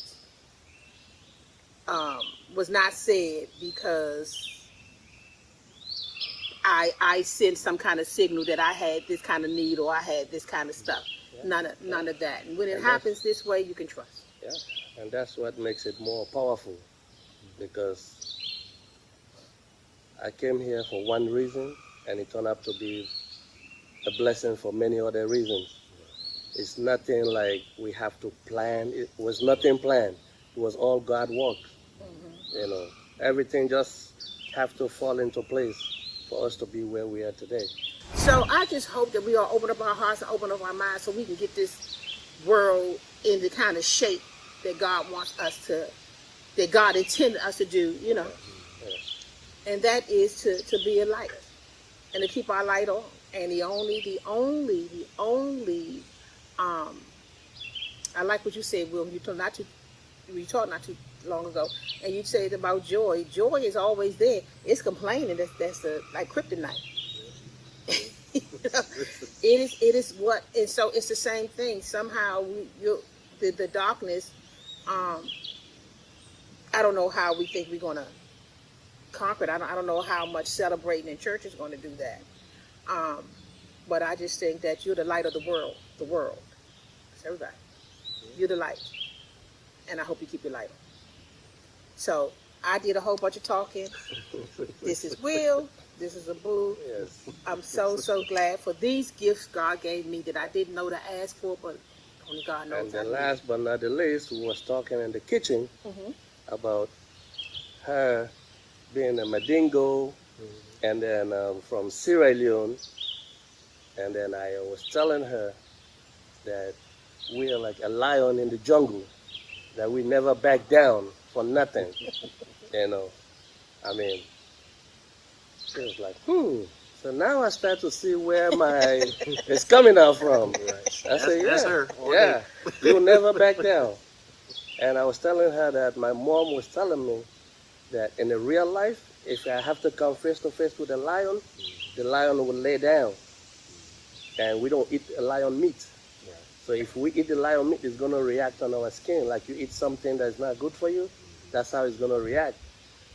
was not said because I sent some kind of signal that I had this kind of need or I had this kind of stuff. Yeah. None of that. And when it happens this way, you can trust. Yeah, and that's what makes it more powerful, because I came here for one reason, and it turned out to be a blessing for many other reasons. It's nothing like we have to plan. It was nothing planned. It was all God work. Mm-hmm. Everything just have to fall into place for us to be where we are today. So I just hope that we all open up our hearts and open up our minds so we can get this world in the kind of shape that God wants us to, that God intended us to do, Yes. And that is to be a light and to keep our light on. And the only, I like what you said, Will. You talked not too long ago, and you said about joy. Joy is always there. It's complaining that's like kryptonite. It is what, and so it's the same thing. Somehow the darkness. I don't know how we think we're gonna conquer it. I don't know how much celebrating in church is going to do that. But I just think that you're the light of the world. The world. It's everybody. You're the light. And I hope you keep your light on. So I did a whole bunch of talking. This is Will. This is Abu. Yes. I'm so glad for these gifts God gave me that I didn't know to ask for, but only God knows. And the last but not the least, we was talking in the kitchen about her being a Madingo, and then from Sierra Leone. And then I was telling her that we are like a lion in the jungle, that we never back down for nothing. I mean, she was like, So now I start to see where it's coming out from. Right. I said, that's her. Yeah, you'll never back down. And I was telling her that my mom was telling me that in the real life, if I have to come face to face with a lion, the lion will lay down, and we don't eat lion meat. Right. So if we eat the lion meat, it's gonna react on our skin. Like you eat something that's not good for you, that's how it's gonna react.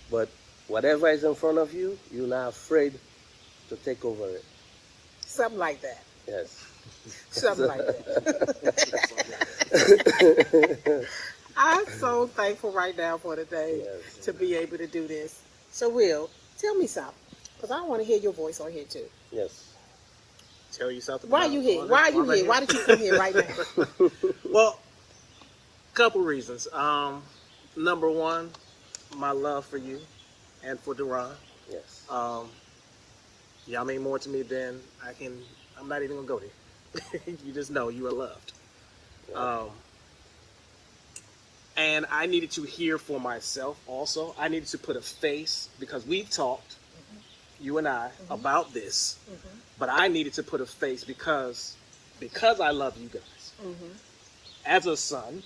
But whatever is in front of you, you're not afraid to take over it. Something like that. Yes. Something like that. I'm so thankful right now for the day Yes. to be able to do this. So, Will, tell me something, because I want to hear your voice on here too. Yes. Tell you something. Why are about- you here? Why are you here? Why did you come here right now? Well, couple reasons. Number one, my love for you and for Duran. Yes. Y'all mean more to me than I'm not even gonna go there. You just know you are loved. Yeah. And I needed to hear for myself also. I needed to put a face, because we've talked, you and I, about this. But I needed to put a face because I love you guys. As a son,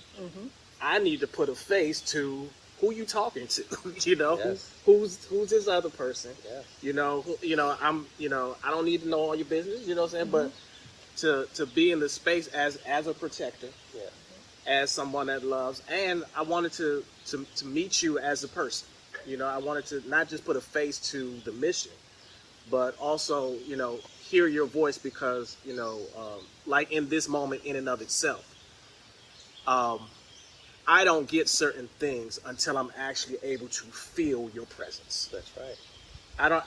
I need to put a face to who you talking to. You know, Yes. who's this other person? Yes. You know, I don't need to know all your business. You know what I'm saying? But to be in the space as a protector, Yeah. as someone that loves, and I wanted to meet you as a person. You know, I wanted to not just put a face to the mission, but also, hear your voice, because, like in this moment in and of itself, I don't get certain things until I'm actually able to feel your presence. That's right.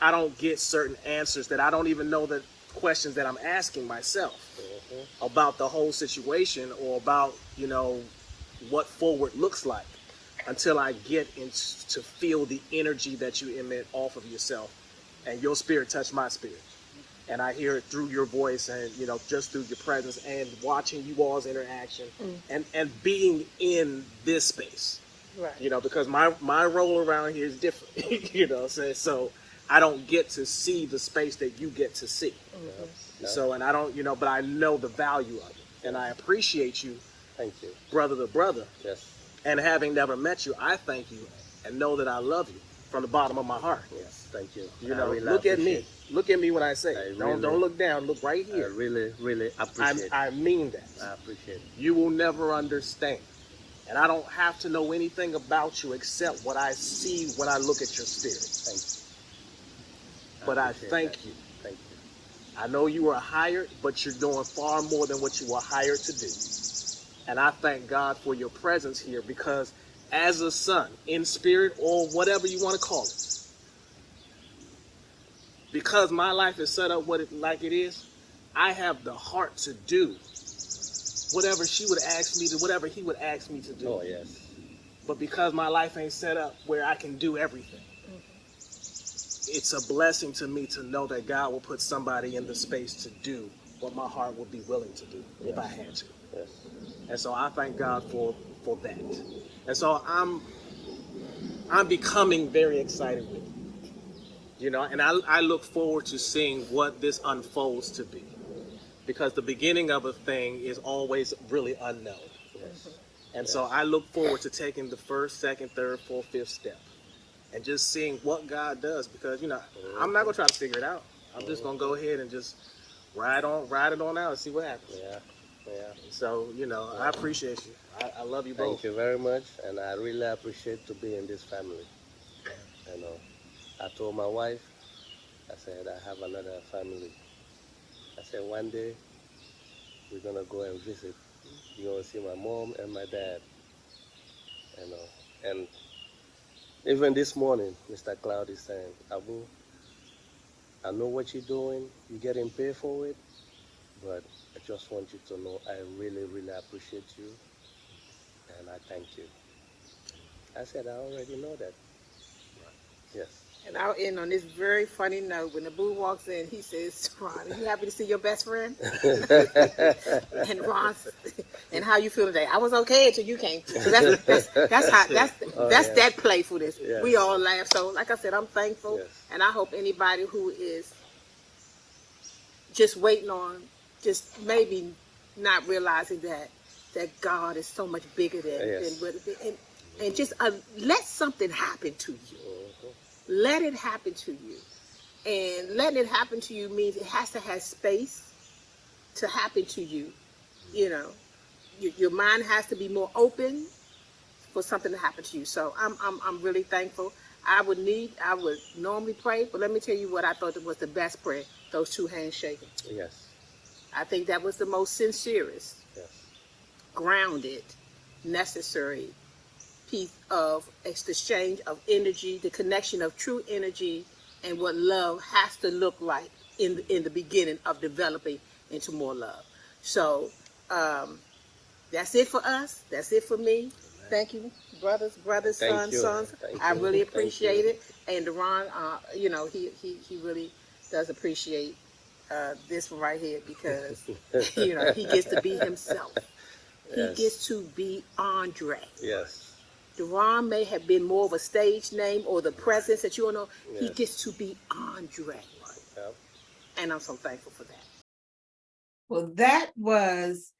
I don't get certain answers that I don't even know the questions that I'm asking myself about the whole situation, or about, what forward looks like, until I get to feel the energy that you emit off of yourself, and your spirit touch my spirit. And I hear it through your voice, and, just through your presence, and watching you all's interaction, and being in this space. Right. Because my role around here is different. So I don't get to see the space that you get to see. Yeah. So, and I don't, but I know the value of it, and I appreciate you, Thank you. brother to brother. Yes. And having never met you, I thank you and know that I love you from the bottom of my heart. Yes. Thank you. You I know, really look at me. appreciate- Look at me when I say I it. Don't really- look down. Look right I here. really, really appreciate. I mean that. I appreciate it. You will never understand. And I don't have to know anything about you except what I see when I look at your spirit. Thank you. But I appreciate thank that. you. Thank you. I know you were hired, but you're doing far more than what you were hired to do. And I thank God for your presence here, because as a son, in spirit, or whatever you want to call it, because my life is set up like it is, I have the heart to do whatever she would ask me to, whatever he would ask me to do. Oh yes. But because my life ain't set up where I can do everything, it's a blessing to me to know that God will put somebody in the space to do what my heart would be willing to do if I had to. Yes. And so I thank God for that. And so I'm becoming very excited with it. And I look forward to seeing what this unfolds to be. Because the beginning of a thing is always really unknown. Yes. And so I look forward to taking the first, second, third, fourth, fifth step, and just seeing what God does. Because, I'm not going to try to figure it out. I'm just going to go ahead and just ride it on out and see what happens. Yeah. Yeah. So, I appreciate you. I love you both. Thank you very much, and I really appreciate to be in this family. I told my wife, I said, I have another family. I said, one day we're gonna go and visit. You're gonna see my mom and my dad. And even this morning, Mr. Cloud is saying, Abu, I know what you're doing. You're getting paid for it, but I just want you to know I really, really appreciate you, and I thank you. I said, I already know that. Yes. And I'll end on this very funny note. When the boo walks in, he says, Ron, are you happy to see your best friend? And Ron, and how you feel today? I was okay until you came. So that's that playfulness. Yes. We all laugh. So like I said, I'm thankful. Yes. And I hope anybody who is just waiting on, just maybe not realizing that God is so much bigger than what and just let something happen to you. Let it happen to you. And letting it happen to you means it has to have space to happen to you. You know, your mind has to be more open for something to happen to you. So I'm really thankful. I would normally pray, but let me tell you what I thought was the best prayer, those two hands shaking. Yes. I think that was the most sincerest, Yes. grounded, necessary piece of exchange of energy, the connection of true energy and what love has to look like in the beginning of developing into more love. So that's it for us. That's it for me. Thank you, brothers, Thank you. sons. Thank I you. really Thank you. appreciate it. And Deron, he really does appreciate this one right here because, he gets to be himself. He Yes. gets to be Andre. Yes. Deron may have been more of a stage name or the presence that you all know. He Yes. gets to be Andre. Yep. And I'm so thankful for that. Well, that was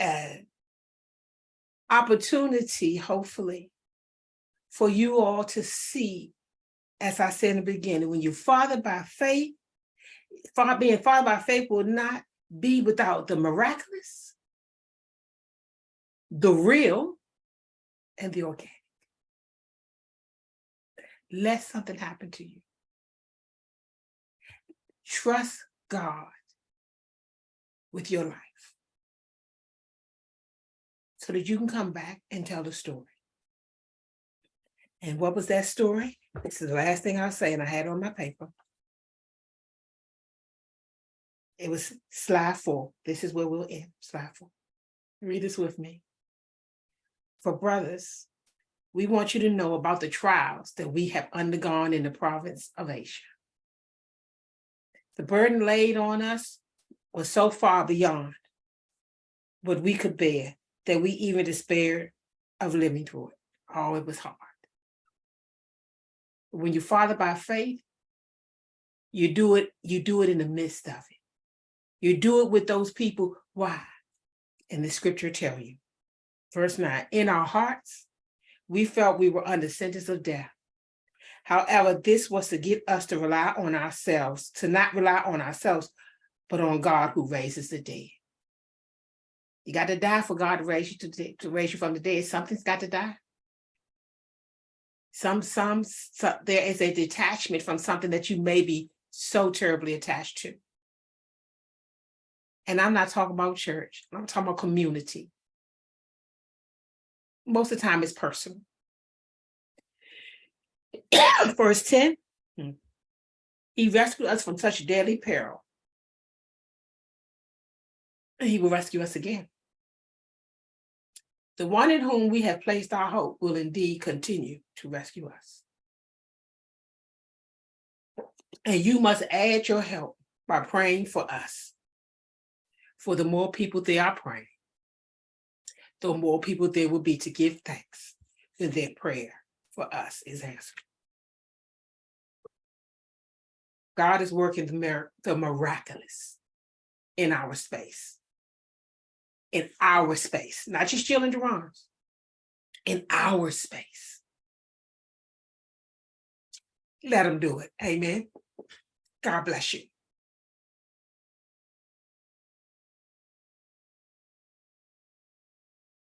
an opportunity, hopefully, for you all to see, as I said in the beginning, when you're fathered by faith, being fathered by faith will not be without the miraculous, the real, and the organic. Let something happen to you. Trust God with your life so that you can come back and tell the story. And what was that story? This is the last thing I'll say, and I had it on my paper. It was slide 4. This is where we'll end, slide 4. Read this with me. For brothers, we want you to know about the trials that we have undergone in the province of Asia. The burden laid on us was so far beyond what we could bear that we even despaired of living through it. Oh, it was hard. When you're fathered by faith, you do it in the midst of it. You do it with those people. Why? And the scripture tell you. Verse 9, in our hearts, we felt we were under sentence of death. However, this was to get us to rely on ourselves, to not rely on ourselves, but on God who raises the dead. You got to die for God to raise you from the dead. Something's got to die. Some there is a detachment from something that you may be so terribly attached to. And I'm not talking about church. I'm talking about community. Most of the time it's personal. Verse 10, he rescued us from such deadly peril. And he will rescue us again. The one in whom we have placed our hope will indeed continue to rescue us. And you must add your help by praying for us. For the more people they are praying, the more people there will be to give thanks when their prayer for us is answered. God is working the miraculous in our space. In our space, not just Jill and Deron's, in our space. Let him do it. Amen. God bless you.